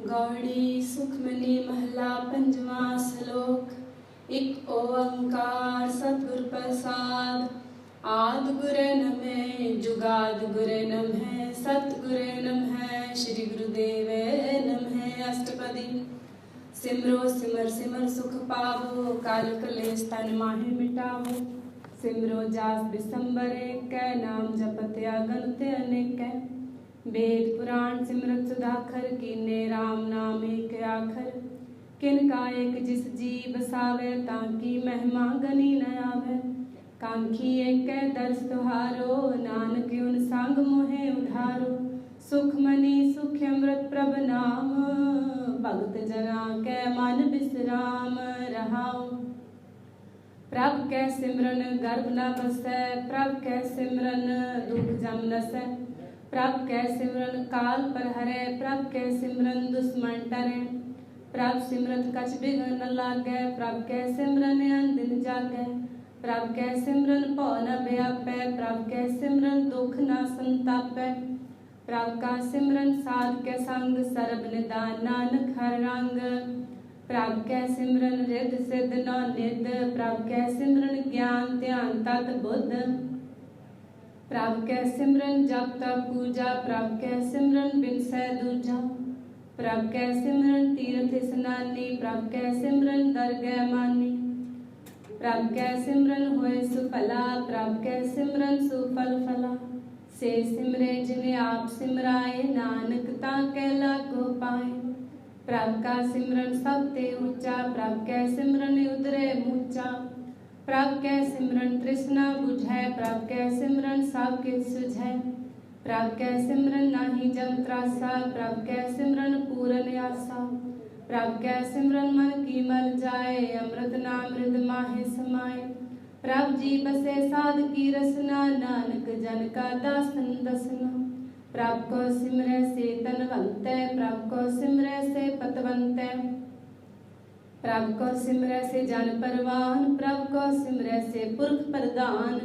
गौड़ी सुखमनी महला पंजवा श्लोक। एक ओंकार सतगुर प्रसाद। आद गुरे नमः जुगाद गुरे नमः सतगुरे नमः श्री गुरुदेवे नमः। अष्टपदी। सिमरो सिमर सिमर सुख पावो काल कलेश तन माहे मिटावो। सिमरो जास बिसंबर एक नाम जपत अगणित अनेक। वेद पुराण सिमरत सुधाखर कीने राम नाम एक आखर। किन का एक जिस जी बसावे ताकि महिमा गनी न आवे। कांखी एक दर्श तुहारो नानक उन संग मोहे उधारो। सुख मनी सुख अमृत प्रभ नाम भगत जना के मन विश्राम रहाओ। प्रभ कै सिमरन गर्भ न बसै प्रभ कै सिमरन दुख जम नसै। प्रभ कै सिमरन काल पर हरै प्रभ कै सिमरन दुश्मन टरै। प्रभ सिमरत कछ बिघन न लागै प्रभ कै सिमरन अनदिन जागै। प्रभ कै सिमरन भौ न व्यापै प्रभ कै सिमरन दुख न संतापै। प्रभ का सिमरन साध कै संग सर्ब निदान नानक हर रंग। प्रभ कै सिमरन रिद्ध सिद्ध नौ निध प्रभ कै सिमरन ज्ञान ध्यान तत बुद्ध। प्रभ कै सिमरन जप तप पूजा प्रभ कै सिमरन बिनसै दूजा। प्रभ कै सिमरन तीर्थ स्नानी प्रभ कै सिमरन दरगह मानी। प्रभ कै सिमरन होए सुफला प्रभ कै सिमरन सुफल फला। से सिमरे जिन्हें आप सिमराए नानक ताकै लाको पाए। प्रभ का सिमरन सब ते ऊंचा प्रभ कै सिमरन उतरे मूचा। प्रभ कै सिमरन तृष्णा बुझै प्रभ कै सिमरन सब किछ सुझै। प्रभ कै सिमरन नाही जम त्रासा प्रभ कै सिमरन पूरन आसा। प्रभ कै सिमरन मन की मल जाए अमृत नाम हृद माहे समाए। प्रभ जी बसे साध की रसना नानक जन का दासन दसना। प्रभ को सिमरै से तनवंतै प्रभ को सिमरै से पतवंतै। प्रभ को सिमरै से जन परवान प्रभ को सिमरै से पुरख प्रदान।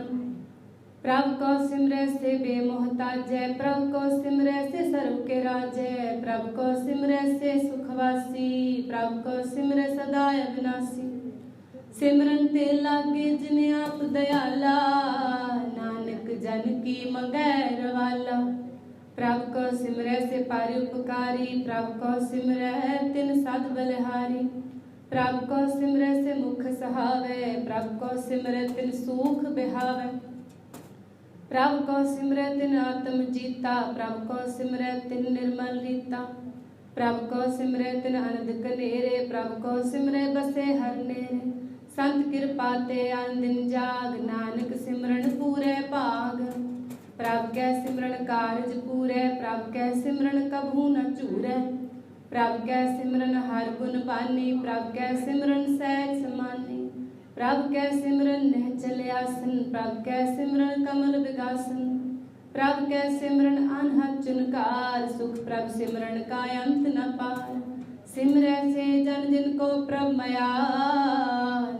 प्रभ को सिमरै से बेमोहताजै प्रभ को सिमरै से सर्व के राजै। प्रभ को सिमरै से सुखवासी प्रभ को सिमरै सदा अविनाशी। सिमरन ते लागे जिने आप दयाला नानक जन की मंगै रवाला। प्रभ को सिमरै से पारि उपकारी प्रभ को सिमरै तिन सद बलिहारी। प्रभ को सिमरै से मुख सहावै प्रभ को सिमरै तिन सूख बिहावै। प्रभ को सिमरै तिन आत्म जीता प्रभ को सिमरै तिन निर्मल रीता। प्रभ को सिमरै तिन अनंद कनेरे प्रभ को सिमरै बसे हर नेरे। संत कृपा ते अन दिन जाग नानक सिमरन पूरे भाग। प्रभ कै सिमरन कारज पूरै प्रभ कै सिमरन कभू न चूरै। प्रभ कै सिमरन हर गुण बानी प्रभ कै सिमरन सहज समानी। प्रभ कै सिमरन निहचल आसन प्रभ कै सिमरन कमल विगासन। प्रभ कै सिमरन अनहद चुनकार सुख प्रभ सिमरन का अंत न पार। सिमरै से जन जिन को प्रभ मया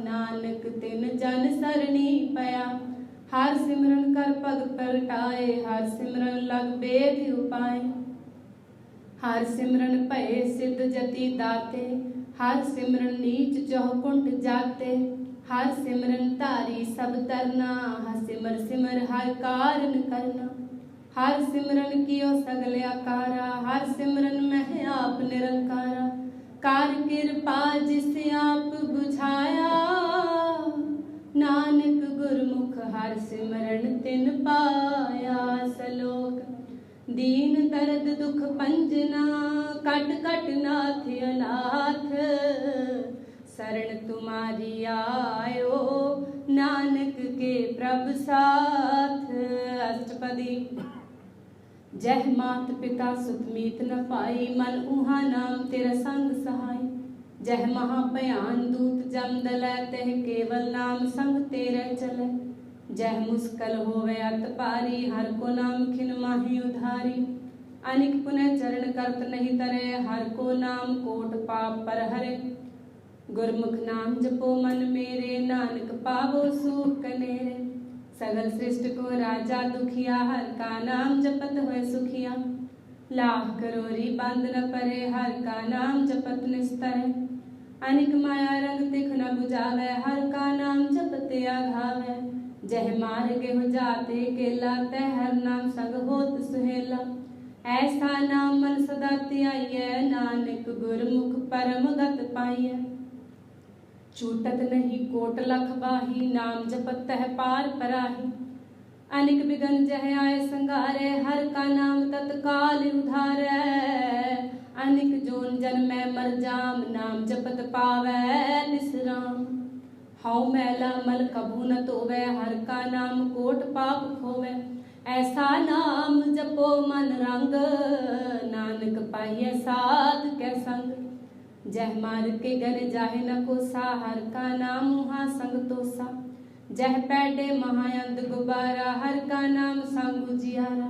नानक तिन जन सरणी पया। हर सिमरन कर पग प्रगटाए हर सिमरन लग बेद उपाय। हर सिमरन भये सिद्ध जति दाते हर सिमरन नीच चौकुंठ जाते। हर सिमरन धारी सब तरना हर सिमर सिमर हर कारण करना। हर सिमरन कियो सगल आकारा हर सिमरन मह आप निरंकारा। कार कृपा जिस आप बुझाया नानक गुरमुख हर सिमरन तिन पाया। सलोक। दीन दर्द दुख पंजना कट कट नाथ अनाथ। शरण तुम्हारी आयो नानक के प्रभ साथ। अष्टपदी। जह मात पिता सुत मीत न पाई मन उहा नाम तेरा संग सहाय। जह महा भयान दूत जम दलै तह केवल नाम संग तेरे चलै। जह मुस्कल होवे अत पारी हर को नाम खिन माही उधारी। अनिक पुनः चरण करत नहीं तरे हर को नाम कोट पाप पर हरे। गुरमुख नाम जपो मन मेरे नानक पावो सुख कनेरे। सगल सृष्टि को राजा दुखिया हर का नाम जपत होए सुखिया। लाख करोरी बंद न परे, हर का नाम जपत निस्तर। अनिक माया रंग तिख न बुझावे, हर का नाम जपते आघावे। जह मार गेहु जाते केला, तह हर नाम संग होत सुहेला। ऐसा नाम मन सदा ध्याइयै, नानक गुरमुख परम गत पाइयै। छूटत नहीं कोट लख बाही, नाम जपत तह पार पराही। अनिक बिगन जह आए संगारे, हर का नाम तत्काल उधारै। अनिक जोन जन्मै मर जाम, नाम जपत पावै निसराम। हौ मैला मल कभू न धोवै, हर का नाम कोट पाप खोवै। ऐसा नाम जपो मन रंग, नानक पाइयै साध कै संग। जह मार के घर जाहे न कोसा, हर का नाम वहाँ संग तोसा। जह पैडे महायंद गुबारा, हर का नाम संग उजियारा।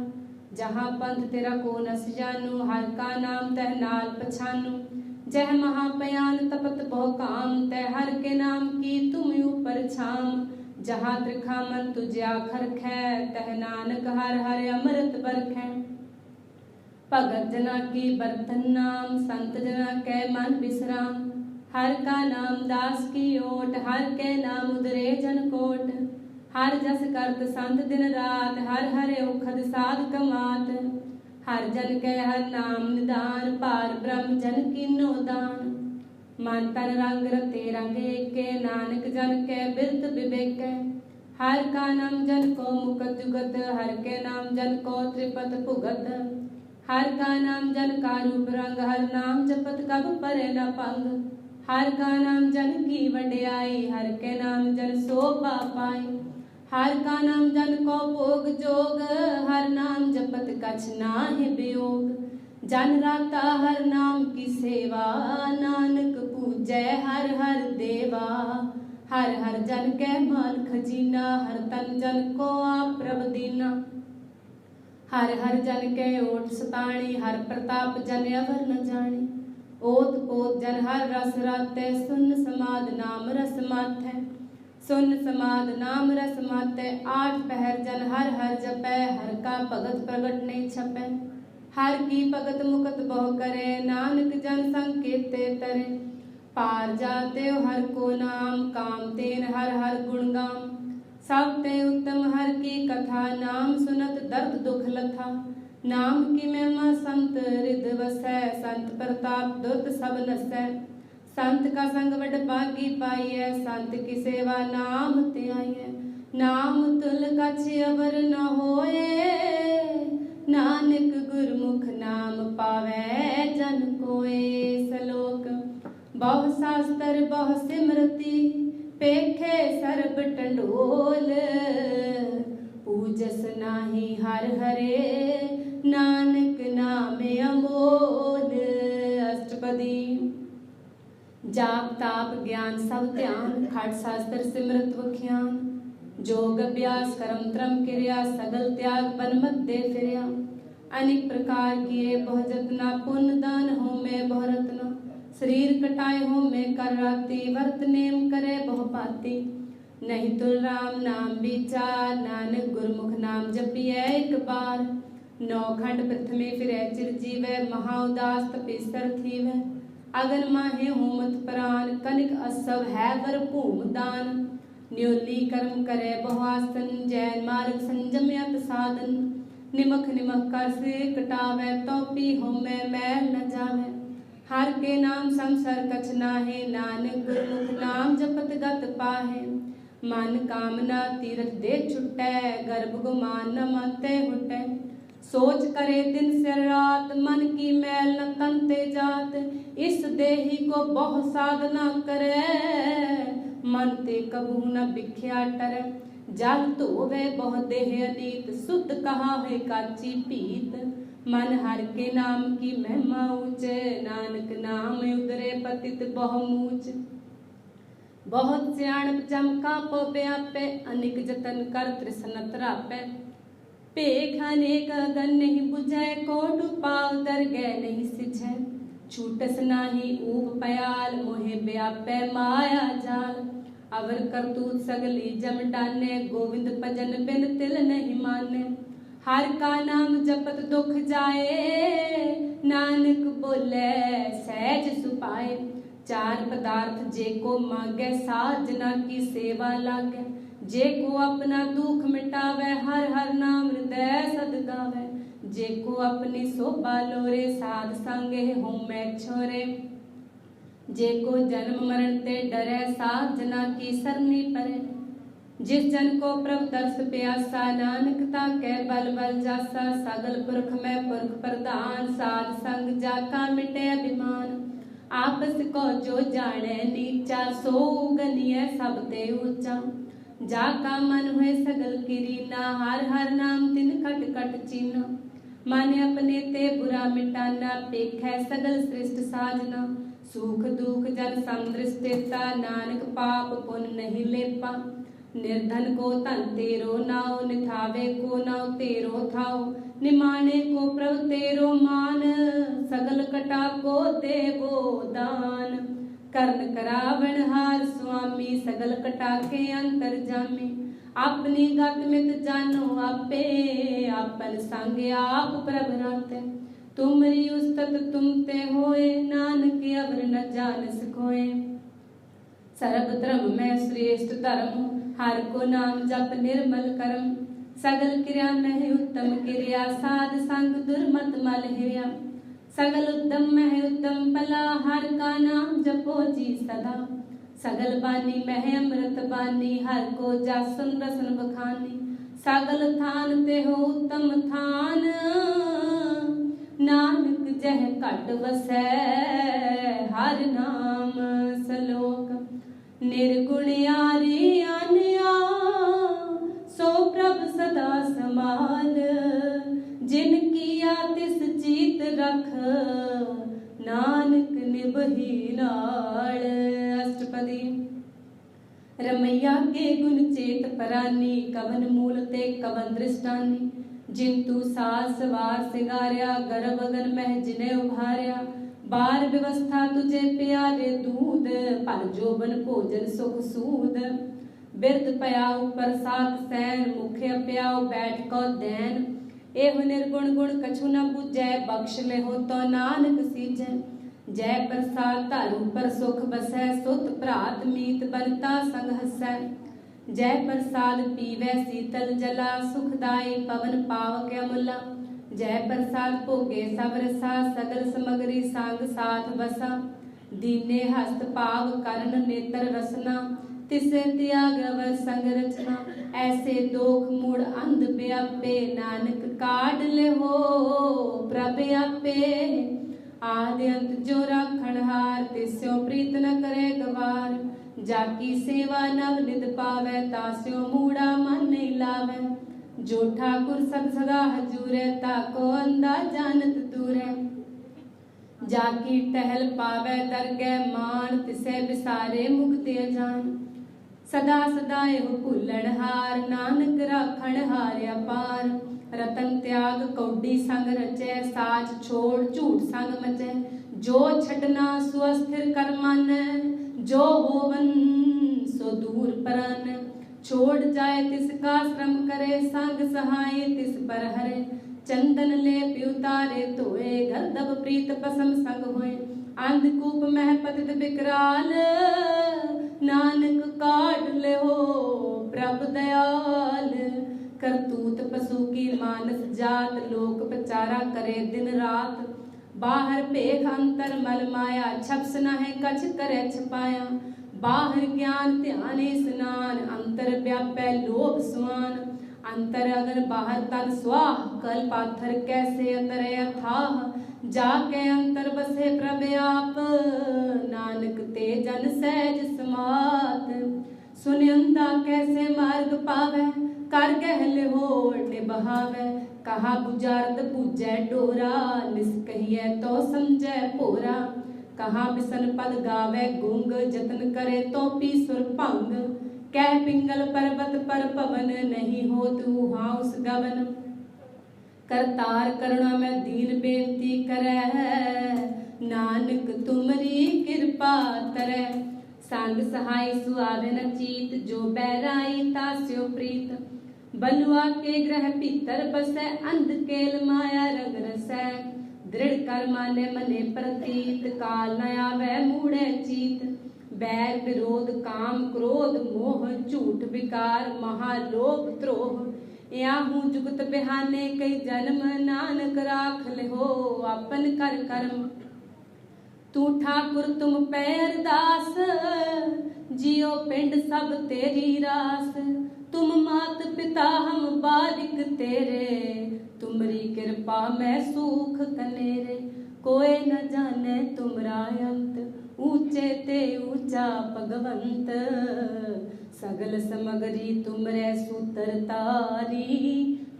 जहाँ पंथ तेरा को नस जानू, हर का नाम तह नाल पछानू। जह महापयान तपत बहु काम, तह हर के नाम की तुम ऊपर छाम। जहाँ त्रिखा मन तुझे आखर खे, तह नानक हर हर अमृत बरखै। भगत जना की बर्तन नाम, संत जना कै मन विश्राम। हर का नाम दास की ओट, हर के नाम उदरे जन कोट। हर जस करत संत दिन रात, हर हरे औखद साध कमात। हर जन के हर नाम निदान, पार ब्रह्म जन कीनो दान। मन तन रंग रते रंग एके, नानक जन के बिरत विवेकै। हर का नाम जन को मुकत जुगत, हर के नाम जन को त्रिपत भुगत। हर का नाम जन का रूप रंग, हर नाम जपत कब परे न पंग। हर का नाम जन की वड्याई, हर के नाम जन शोभा पाई। हर का नाम जन को भोग जोग, हर नाम जपत कछ नाहि वियोग। जन राता हर नाम की सेवा, नानक पूजै हर हर देवा। हर हर जन के माल खजीना, हर तन जन को आप प्रभ दीना। हर हर जन के ओट सताणी, हर प्रताप जन अवर न जानी। ओत पोत जन हर रस रातै, सुन समाद नाम रस माथै। सुन समाद नाम रस माथै, आठ पहर जन हर हर जपै। हर का भगत प्रगट नहीं छपै, हर की भगत मुकत बहु करे। नानक जन संकेते तरे, पार जाते हर को नाम। काम तेन हर हर गुण गाम, सब ते उत्तम हर की कथा। नाम सुनत दर्द दुख लथा, नाम की महिमा संत हृदय वसै। संत प्रताप दुर्त सब नसै, संत का संग वड भागी पाइयै। संत की सेवा नाम ते आइयै, नाम तुल कछ अवर न होए। नानक गुरमुख नाम पावै जन कोए। सलोक बहु शास्त्र बहु सिमरती, पेखे सर्ब टंडोल। पूजस नाही हर हरे, नानक नाम अमोल। अष्टपदी जाप ताप ज्ञान सब ध्यान, खट शास्त्र सिमरत वख्यान। जोग अभ्यास करम त्रम क्रिया, सगल त्याग बन मध्य फिरया। अनेक प्रकार किए बहु जतना, पुण्य दान हो में बहु रत्ना। शरीर कटाए हो में कर राती, वर्त नेम करे बहु पाती। नहीं तुल राम नाम विचार, नानक गुरमुख नाम जपिए एक बार। नौ खंड प्रथमे फिरै चिरजीवै, महा उदास तपेसर थीवै। अगन माहे होमत प्राण, कनिक असव है वर भूम दान। न्योली कर्म करे बहुआसन, जैन मार्ग संजमयत साधन। निमख निमख कर सिर कटावै, तो पी होमै मैल न जावै। हर के नाम संसर कछ नाहे, नानक गुरमुख नाम जपत गत पाहे। मन कामना तीरथ दे छुटै, गर्भ गुमान न माते हुटै। सोच करे दिन से रात, मन की मैल न तन ते जात। इस देही को बहु साधना करे, मन ते कबू न बिख्या टरै। जल धोवे बहु देह अनीत, शुद्ध कहा है काची पीत। मन हर के नाम की महिमा ऊंचे, नानक नाम उदरे पतित बहु मूच। बहुत सियाणप चमका पो व्यापे, अनिक जतन कर तृष्ण तरापै। पेख अनेक अगन नहीं बुझै, कोट पाव दर गै नहीं सिझै। छूटस नाही ऊप पयाल, मोहे व्यापै माया जाल। अवर करतूत सगली जम डाने, गोविंद भजन बिन तिल नहीं माने। हर का नाम जपत दुख जाए, नानक बोले सहज सुपाए। चार पदार्थ जे को मांगे, साजना की सेवा लागे। जे को अपना दुख मिटावे, हर हर नाम हृदय सद गावे। जे को अपनी शोभा लोरे, साध संगे होमे छोरे। जे को जन्म मरण ते डरे, साजना की सरनी परे। जिस जन को प्रभु दर्श प्यासा, नानक ताके बल बल जासा। सगल पुरख में पुरख प्रधान, साध संग जाका मिटे अभिमान। आपस को जो जाने नीचा, सो गनिय सब ते ऊंचा। जाका मन हुए सगल किरीना, हर हर नाम तिन खट खट चीना। माने अपने ते बुरा मिटाना, पेखै सगल श्रेष्ठ साजना। सुख दुख जन समदृष्टिता, नानक पाप पुण्य नहीं लेपा। निर्धन को धन तेरो नाओ, निथावे को नाओ तेरो थाओ। निमाने को प्रभु तेरो मान, सगल कटा को देवो दान। कर्ण करावण हार स्वामी, सगल कटा के अंतर जामी। अपनी गत मित जानो आपे, आपन संग आप प्रभ राते। तुमरी उस्तत तुम ते होए, नानक अवर न जान सकोए। सर्ब धर्म में श्रेष्ठ धर्म, हर को नाम जप निर्मल करम। सगल क्रिया में उत्तम क्रिया, साध संग दुर्मत मल हिरिया। सगल उद्यम में उत्तम भला, हर का नाम जपो जी सदा। सगल बानी में अमृत बानी, हर को जासन रसन बखानी। सगल थान ते हो उत्तम थान, नानक जह घट वसै हर नाम सलोक। निर्गुण यारी आनिया, सो प्रभ सदा समाल। जिन किया तिस चीत रख, नानक निभही नाल। अष्टपदी। रमैया के गुण चेत परानी, कवन मूल ते कवन दृष्टानी। जिंतु सास वार सिंगारिया, गर्भ गगन मह जिने उभारिया। बार व्यवस्था तुझे प्यारे दूध, पर जोबन भोजन सुख सूद। बिरद पयाओ प्रसाद सैन, मुखे प्याओ बैठ को दैन। एह निर्गुण गुण कछु न बुझै, बख्श ले हो तो नानक सीजै। जय प्रसाद तारू पर सुख बसै, सुत भ्रात मीत बनता संग हसै। जय प्रसाद पीवै शीतल जला, सुखदाई पवन पावक अमूला। जय प्रसाद भोगे सब रसा, सगल समगरी सांग साथ बसा। दीने हस्त पाव करण नेत्र रसना, तिसे त्याग अवर संग रचना। ऐसे दोख मूड अंध व्यापे, नानक काढ़ ले हो प्रभ आपे। आदि अंत जो राखण हार, तिस्यो प्रीत न करे गवार। जाकी सेवा नव नित पावै, तास्यो मूढ़ा मन नहीं लावै। जो ठाकुर सब सदा हजूरै, ताको अंधा जानत दूरै। जाकी टहल पावै दरगह मान, तिसे बिसारे मुक्ति अजान। सदा सदा एहो भूलण हार, नानक राखण हार अपार। रतन त्याग कौडी संग रचै, साच छोड़ झूठ संग मचै। जो छटना सो अस्थिर कर मन, जो होवन सो दूर परन। छोड़ जाए तिसका श्रम करे, संग सहाय तिस पर हरे। चंदन ले प्युतारे धोए, गर्दभ प्रीत पसम संग होए। अंधकूप मह पतित विकराल, नानक काढ़ ले हो प्रभ दयाल। करतूत पशु की मानस जात, लोक प्रचारा करे दिन रात। बाहर भेख अंतर मल माया, छपस नहे कछ करे छपाया। बाहर ज्ञान ध्यान स्नान, अंतर व्यापै लोभ स्वान। अंतर अगन बाहर तन स्वाह, कल पाथर कैसे अंतरे अथाह। जाके अंतर बसे प्रभ आप, नानक ते जन सहज समात। सुनिंदा कैसे मार्ग पावै, कर गहल होड़ निबहावै। कहा बुझारद पूजै डोरा, निस्कहिए तो समझै भोरा। कहा बिसन पद गावे गुंग, जतन करे तो पी सुर भंग। कह पिंगल पर्वत पर पवन, नहीं हो तू हाँ उस गवन। करतार करुणा में दीन बेनती करे, नानक तुमरी कृपा तरै। संग सहाय सुआवे न चीत, जो बैराई तास्यो प्रीत। बलुआ के ग्रह भीतर बसै अंधकेल माया रंग रसै दृढ़ कर माने मने प्रतीत काल न आवे मूढ़े चीत बैर विरोध काम क्रोध मोह झूठ विकार महालोभ द्रोह याहू जुगत बिहाने कई जन्म नानक राख लिहो अपन कर कर्म तू ठाकुर तुम पैर दास जियो पिंड सब तेरी रास तुम मात पिता हम बारिक तेरे तुमरी कृपा में सुख कनेरे कोई न जाने तुमरा अंत ऊंचे ते ऊंचा भगवंत सगल समगरी तुमरे सूतर तारी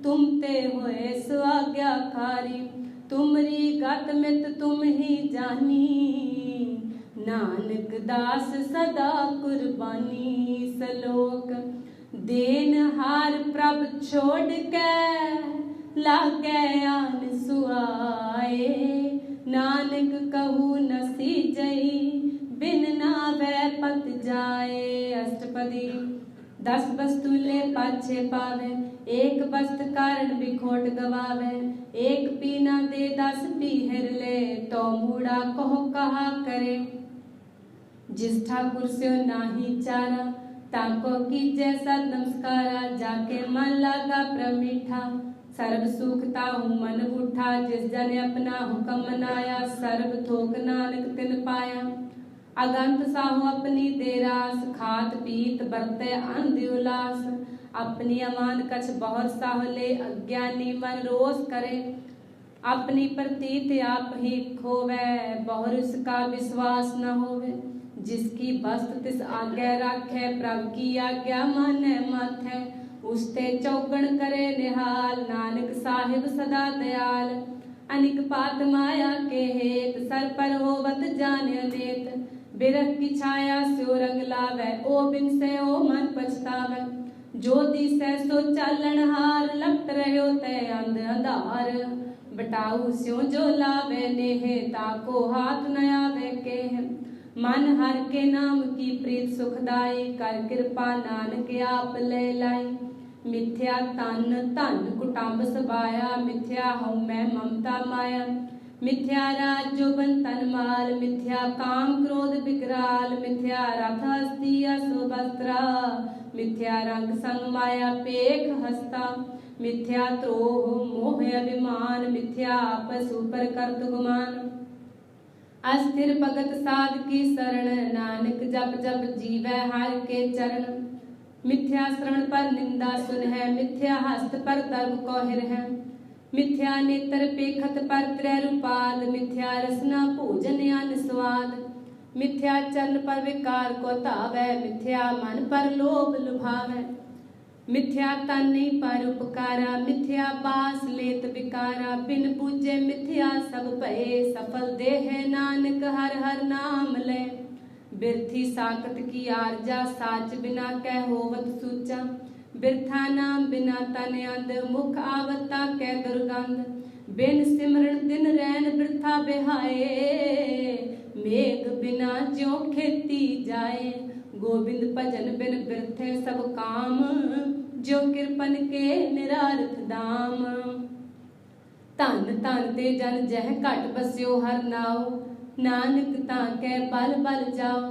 तुम ते होए स्वाज्ञाकारी तुमरी गत मित तुम ही जानी नानक दास सदा कुर्बानी सलोक देन हार प्रभ छोड़ के लागे आन सुआए नानक कहू नसी जई बिन नावे पत जाए अष्टपदी 10 वस्तु ले पाछे पावे एक वस्त कारण बिखोट गवावे एक पीना दे 10 पीहर ले तो मूड़ा कहो कहा करे जिस ठाकुर से नाही चारा ताको कीजे सत नमस्कारा जाके मन लागा प्रमीठा सर्व सुखता हूँ मन उठा जिस जन अपना हुक्म मनाया सर्व थोक नानक तिन पाया अगंत साहू अपनी देरास खात पीत बरते अंध उल्लास अपनी अमान कछ बहुत साह ले अज्ञानी मन रोष करे अपनी प्रतीत आप ही खोवे बहुर उसका विश्वास न होवे जिसकी वस्त तिस आज्ञा राखे प्रभु की आज्ञा माने माथे उसते चौगण करे निहाल नानक साहिब सदा दयाल अनिक पात माया के हेत सर पर होवत जाने अनेत बिरह की छाया स्यो रंग लावे ओ बिन से ओ मन पछतावे जो दिसै सो चालन हार लपट रहो ते अंध अंधार बटाऊ स्यो जो लावे नेह ताको हाथ न आवे के मन हर के नाम की प्रीत सुखदाई कर कृपा नानक आप ले लाई मिथ्या तन धन कुटुंब सबाया मिथ्या हूँ मैं ममता माया मिथ्या राज जोबन तन माल मिथ्या काम क्रोध विकराल मिथ्या रथ हस्ती सुभद्रा मिथ्या रंग संग माया पेख हस्ता मिथ्या द्रोह मोह अभिमान मिथ्या पशु पर कर्त गुमान अस्थिर भगत साध की शरण नानक जप जप जीवै हर के चरण मिथ्या श्रवण पर निंदा सुन है मिथ्या हस्त पर दर्भ कौहिर है मिथ्या नेत्र पेखत पर त्रय रूपाद मिथ्या रसना भोजन अन स्वाद मिथ्या चरण पर विकार को तावै मिथ्या मन पर लोभ लुभावै मिथ्या तन पर उपकारा मिथ्या बास लेत विकारा बिन पूजे मिथ्या सब भये सफल देह नानक हर हर नाम ले बिरथी साकत की आरजा साच बिना कह होवत सूचा बिरथा नाम बिना तन अंध मुख आवता कै दुर्गंध बिन सिमरन दिन रैन बिरथा बिहाए मेघ बिना ज्यों खेती जाए गोविंद भजन बिन बिरथे सब काम जो कृपन के निरार्थ दाम धन धन ते जन जह घट बस्यो हर नाओ नानक ताकै बल बल जाओ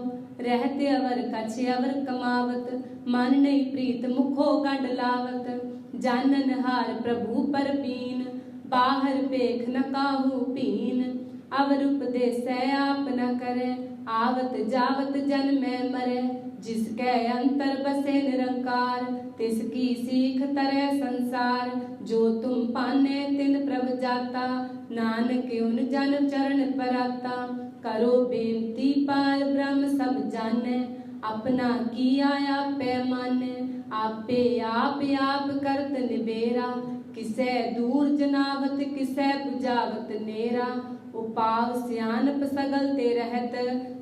रहते अवर कछ अवर कमावत मन नहीं प्रीत मुखो गंड लावत जानन हार प्रभु पर पीन बाहर पेख न काहू पीन अवर उपदेश आप न करे आवत जावत जन में मरे जिसके अंतर बसे निरंकार तिसकी सीख तरह संसार जो तुम पाने तिन प्रभ जाता नानक उन जन चरण पराता करो बेनती पार ब्रह्म सब जाने अपना किया पैमाने आपे आप करत निबेरा किसे दूर जनावत किसे बुझावत नेरा उपाव सियानप सगल ते रहत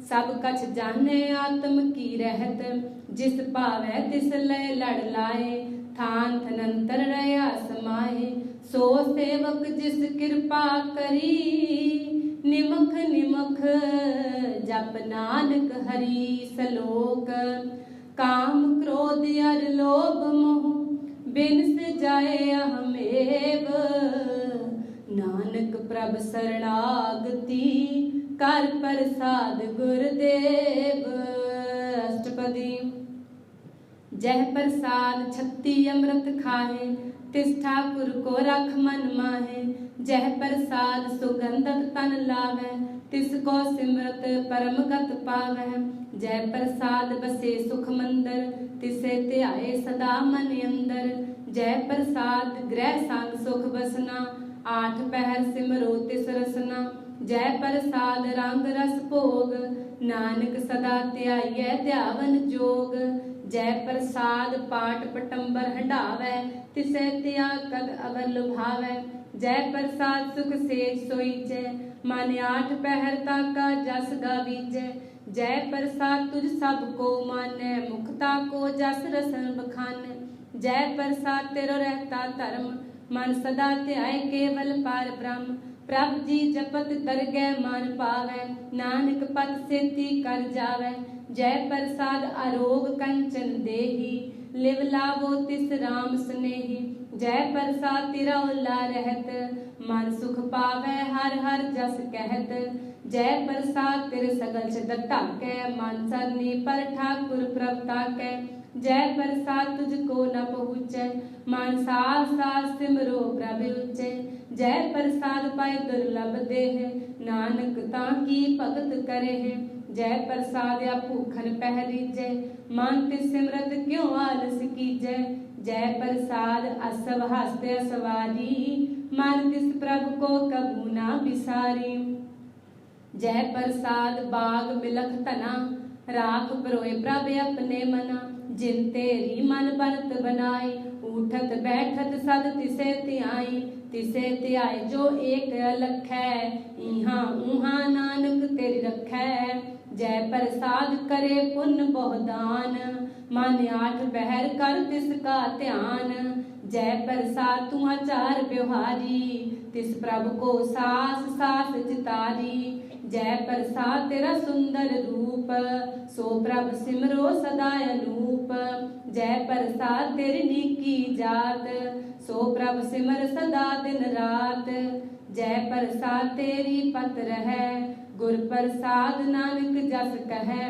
सब कछ जाने आत्म की रहत जिस भावै तिस लय लड़ लाए थान थनंतर रया समाए सो सेवक जिस कृपा करी निमख निमख जप नानक हरि सलोक काम क्रोध अर लोभ मोह बिन जाए अहमेव। नानक प्रभ शरणागति कर प्रसाद गुरुदेव। अष्टपदी। जह प्रसाद छत्ती अमृत खाहे, तिस ठाकुर को रख मन माहे। जह प्रसाद सुगंधत तन लावै, तिसको सिमरत परम गत पावै। जय प्रसाद बसे सुख मंदर, तिसे ध्याए सदा मन अंदर। जय प्रसाद गृह संग सुख बसना, आठ पहर सिमरो तिस रसना। जय प्रसाद रंग रस भोग, नानक सदा ध्याइयै ध्यावन जोग। जय प्रसाद पाठ पटंबर हंडावै, तिसे त्या कद अवर लुभावै। जय प्रसाद सुख सेज सोईजै, मन आठ पहर ताका जस गावीजै। जय प्रसाद तुझ सब को मानै, मुखता को जस रसन बखानै। जय प्रसाद तेरो रहता धर्म, मन सदा ध्याय केवल पार ब्रह्म। प्रभ जी जपत दरगह मन पावै, नानक पद सेती कर जावै। जय प्रसाद आरोग कंचन देही, लिव लावो तिस राम स्नेही। जय प्रसाद तेरा ओला रहत, मन सुख पावै हर हर जस कहत। जय प्रसाद तेरे सगल छिद्र ढाकै, मन सरनी पर ठाकुर प्रभ ताकै। जय प्रसाद तुझको न पहुँचै, मन सास सास सिमरो प्रभ उच्चै। जय प्रसाद पाए दुर्लभ देह, नानक ताकी भगत करे है। जय प्रसाद या भूखन पहरीजै, मन तिस सिमरत क्यों आलस कीजै। जय प्रसाद असव हस्त सवारी, मन तिस प्रभु को कबू ना बिसारी। जय प्रसाद बाग बिलख तना, राख बरोए प्रभ अपने मना। जिन तेरी मन बनत बनाई, उठत बैठत सद तिसे ध्याई। तिसे ध्याय जो एक अलख है, इहाँ उहाँ नानक तेरी रखै। जय प्रसाद करे पुण्य बहुदान, मन आठ बहर कर तिसका ध्यान। जय प्रसाद तू आचार व्यवहारी, तिस प्रभु को सास सास चितारी। जय प्रसाद तेरा सुंदर रूप, सो प्रभ सिमरो सदा अनूप। जय प्रसाद तेरी नीकी जात, सो प्रभ सिमर सदा दिन रात। जय प्रसाद तेरी पत रहै, गुर प्रसाद नानक जस कहै।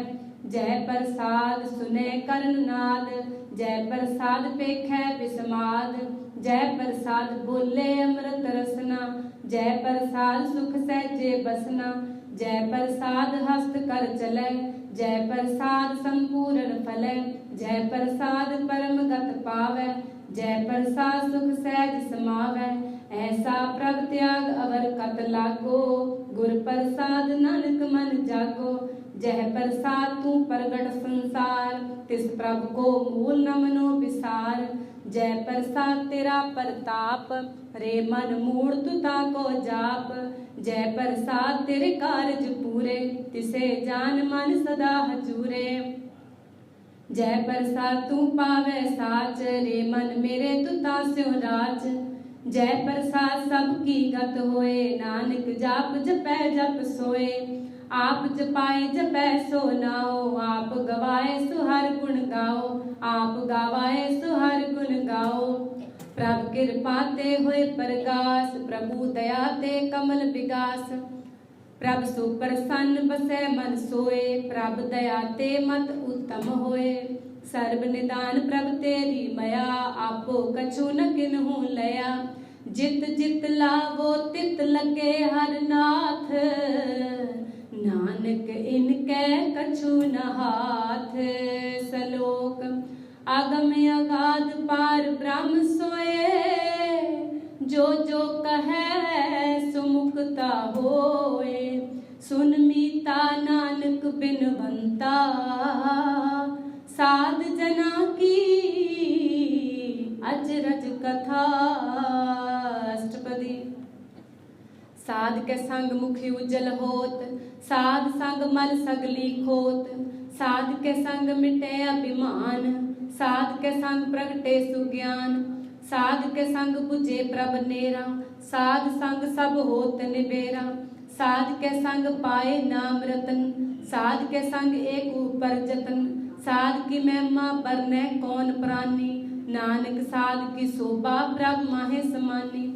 जय प्रसाद सुने करण नाद, जय प्रसाद पेखै बिस्माद। जय प्रसाद बोले अमृत रसना, जय प्रसाद सुख सहजे बसना। जय प्रसाद हस्त कर चलै, जय प्रसाद संपूर्ण फलै। जय प्रसाद परम गत पावै, जय प्रसाद सुख सहज समावै। ऐसा प्रभ त्याग अवर कत लागो, गुर प्रसाद नानक मन जागो। जय प्रसाद तू प्रगट संसार, तिस प्रभ को मूल न मनो विसार। जय प्रसाद तेरा प्रताप, रे मन मूड़ तू ताको जाप। जय प्रसाद तेरे कारज पूरे, तिसे जान मन सदा हजूरे। जय प्रसाद तू पावै साच, रे मन मेरे तू तास्यो राच। जय प्रसाद सबकी गत होए, नानक जाप जपै जप सोए। आप जपाए जपै सो नाओ, आप गवाए सो हर गुण गाओ। आप गावाए सो हर गुण गाओ। प्रभ कृपा ते होए प्रगास, प्रभु दया ते कमल विगास। प्रभ सो प्रसन्न बसै मन सोए, प्रभ दया ते मत उत्तम होए। सर्व निदान प्रभ तेरी मया, आपो कछु न किन्हु लया। जित जित लावो तित लगे हर नाथ, नानक इनकै कछु न हाथ। सलोक आगम अगाध पार ब्रह्म सोए, जो जो कहे सो मुक्ता होए। सुन मीता नानक बिनवंता, साध जना की अजरज कथा। अष्टपदी। साध के संग मुखी उज्जल होत, साध संग मल सगली खोत। साध के संग मिटे अभिमान, साध के संग प्रगटे सुज्ञान। साध के संग बुझे प्रभ नेरा, साध संग सब होत निबेरा। साध के संग पाए नाम रतन, साध के संग एक ऊपर जतन। साध की महिमा बरने कौन प्राणी, नानक साध की शोभा प्रभ माहे समानी।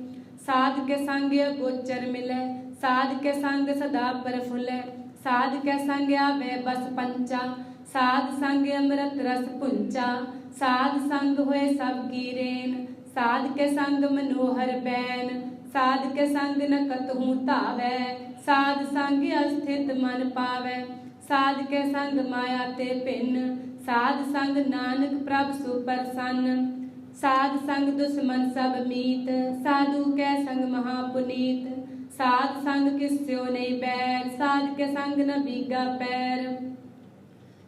साध के संग गोचर मिले, साध के संग सदा प्रफुल्ले। साध के संग आवे बस पंचा, साध संग अमृत रस पुंचा। साध संग होए सब की रेन, साध के संग मनोहर बैन। साध के संग न कतहु तावै, साध संग अस्थित मन पावै। साध के संग माया ते भिन्न, साध संग नानक प्रभ सुप्रसन्न। साध संग दुश्मन सब मीत, साधु के संग महापुनीत। साध संग किस्यो नहीं बैर, साध के संग न बीगा पैर।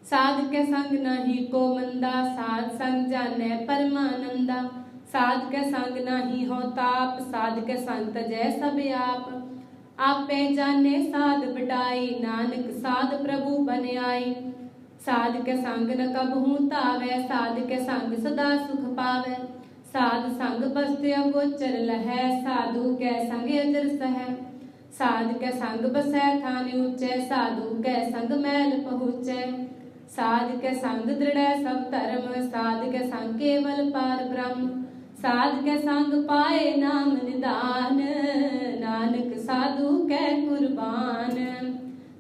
साध के संग नहीं को मंदा, साध संग जाने परमानंदा। साध के संग नहीं हो ताप, साध के संग तजै सब आप। आपे जाने साध बढ़ाई, नानक साध प्रभु बन आई। साध के संग न कबहू तावै, साध के संग सदा सुख पावै। साध संग बसते गोचर लहै, साधु के संग अजर सहै। साध के संग बसै थान ऊंचे, साधु के संग मैल पहुँचै। साध के संग दृढ़ सब धर्म, साध के संग केवल पार ब्रह्म। साध के संग पाए नाम निदान, नानक साधु के कुर्बान।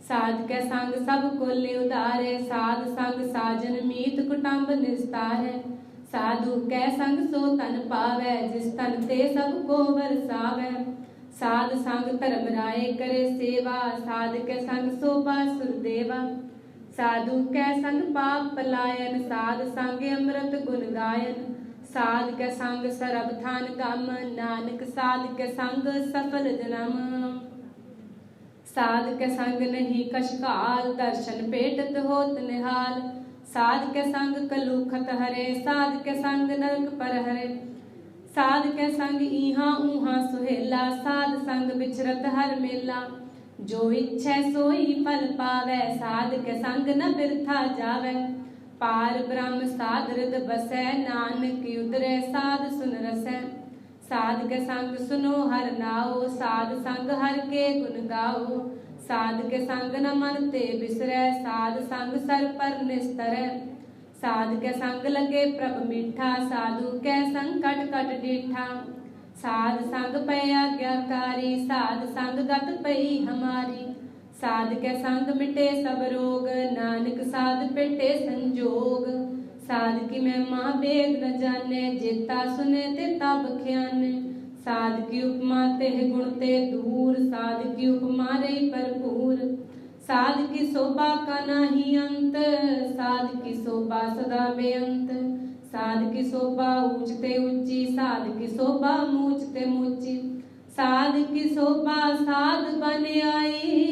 साध के संग सब कोले उदारे, साध संग साजन मीत कुटुंब निस्तारे। साधु के संग सो तन पावै, जिस तन ते सब को बरसावै। साध संग धर्म राय करे सेवा, साध के संग शोभा सुरदेवा। साधु के संग पाप पलायन, साध संग अमृत गुण गायन। साध के संग सरब थान गम, नानक साध के संग सफल जन्म। साध के संग नहीं कशकाल, दर्शन पेटत होत निहाल। साध के संग कलुखत हरे, साध के संग नरक पर हरे। साध के संग इहाँ उहाँ सुहेला, साध संग बिचरत हर मेला। जो इच्छै सोई फल पावै, साध के संग न बिरथा जावै। पार ब्रह्म साध हृद बसै, नानक उतरै साध सुन रसै। साध के संग सुनो हर नाओ, साध संग हर के गुण गाओ। साध के संग न मन ते बिसरै, साध संग सर पर निस्तरै। साध के संग लगे प्रभ मीठा, साधु के संग कट कट डीठा। साध संग पै आज्ञाकारी, साध संग गत पई हमारी। साध के संग मिटे सब रोग, नानक साध पिटे संजोग। साध की महिमा वेद न जाने, जेता सुने तेता बख्याने। साध की उपमा तेह गुण ते दूर, साध की उपमा रही भरपूर। साध की शोभा का नाही अंत, साध की शोभा सदा बेअंत। साध की शोभा ऊंचते ऊंची, साध की शोभा मूचते मूची। साध की शोभा साध बन आई,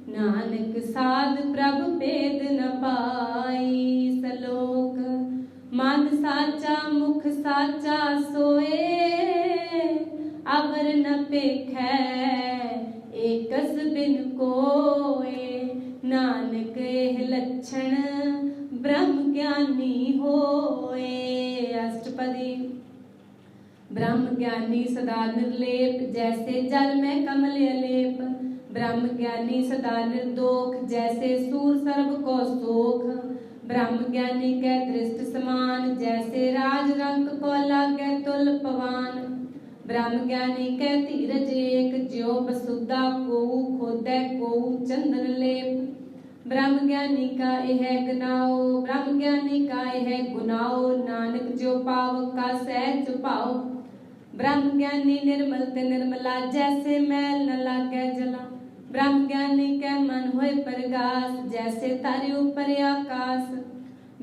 नानक साध प्रभु भेद न पाई। सलोक मन साचा मुख साचा सोए, अवर न पेखै एकस बिन कोए। नानक एह लक्षण ब्रह्म ज्ञानी होए। अष्टपदी। ब्रह्म ज्ञानी सदा निर्लेप, जैसे जल में कमल अलेप। ब्रह्म ज्ञानी सदा निर्दोख, जैसे सूर सर्व को सोख। ब्रह्म ज्ञानी के दृष्ट समान, जैसे राज रंग को लागे तुल पवान। ब्रह्म ज्ञानी के धीरज एक, ज्यो बसुदा कोऊ खोदै कोऊ चंदन लेप। ब्रह्म ज्ञानी का यह गनाओ, ब्रह्म ज्ञानी का यह गुनाओ। नानक जो पाव का सहज छुपाओ। ब्रह्म ज्ञानी निर्मल ते निर्मला, जैसे मैल न लागे जला। ब्रह्म ज्ञानी के मन होए प्रगास, जैसे तारे ऊपर आकाश।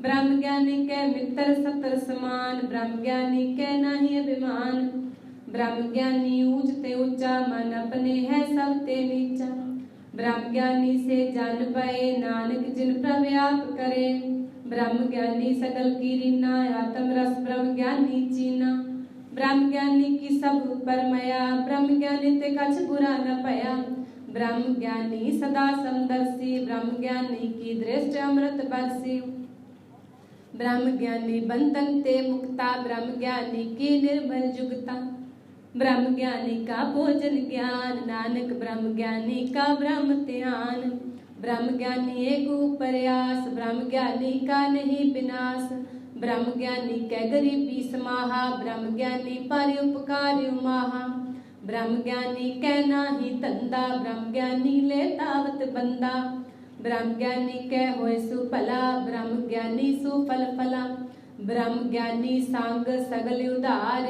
ब्रह्म ज्ञानी के मित्र सतर समान, ब्रह्म ज्ञानी के नहीं अभिमान। ब्रह्म ज्ञानी ऊंचते ऊंचा, मन अपने है सब ते नीचा। ब्रह्म ज्ञानी से जान पाए, नानक जिन प्रव्याप करे। ब्रह्म ज्ञानी सकल की रीना, आत्म रस ब्रह्म ज्ञानी चीना। ब्रह्म ज्ञानी की सब परमया, ब्रह्म ज्ञानी ते कछ बुरा न पया। ब्रह्म ज्ञानी सदा समदर्शी, ब्रह्म ज्ञानी की दृष्टि अमृत बरसी। ब्रह्म ज्ञानी बंधन ते मुक्ता, ब्रह्म ज्ञानी की निर्मल जुगता। ब्रह्म ज्ञानी का भोजन ज्ञान, नानक ब्रह्म ज्ञानी का ब्रह्म ध्यान। ब्रह्म ज्ञानी एक प्रयास, ब्रह्म ज्ञानी का नहीं विनाश। ब्रह्म ज्ञानी कै गरीबी समाहा, ब्रह्म ज्ञानी पारि उपकारी माहा। ब्रह्म ज्ञानी कै नाही धंधा, ब्रह्म ज्ञानी ले तावत बंदा। ब्रह्म ज्ञानी कै होए सुफला, ब्रह्म ज्ञानी सुफल फला। ब्रह्म ज्ञानी सांग सगल उधार,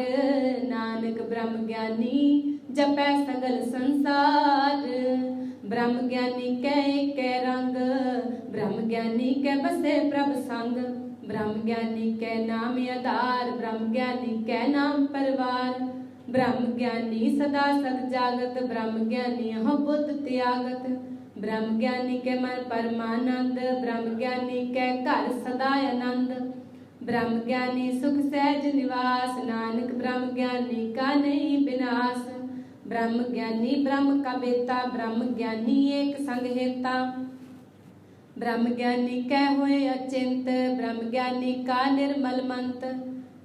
नानक ब्रह्म ज्ञानी जपै सगल संसार। ब्रह्म ज्ञानी कै एक रंग, ब्रह्म ज्ञानी कै बसे प्रभ संग। ब्रह्म ज्ञानी कै नाम आधार, ब्रह्म ज्ञानी कै नाम परवार। ब्रह्म ज्ञानी सदा सद जागत, ब्रह्म ज्ञानी हो बुद्ध त्यागत। ब्रह्म ज्ञानी के मन परमानंद, ब्रह्म ज्ञानी के घर सदा आनंद। ब्रह्म ज्ञानी सुख सहज निवास, नानक ब्रह्म ज्ञानी का नहीं विनाश। ब्रह्म ज्ञानी ब्रह्म का बेटा, ब्रह्म ज्ञानी एक संग हेता। ब्रह्म ज्ञानी कै होए अचिंत, ब्रह्म ज्ञानी का निर्मल मंत।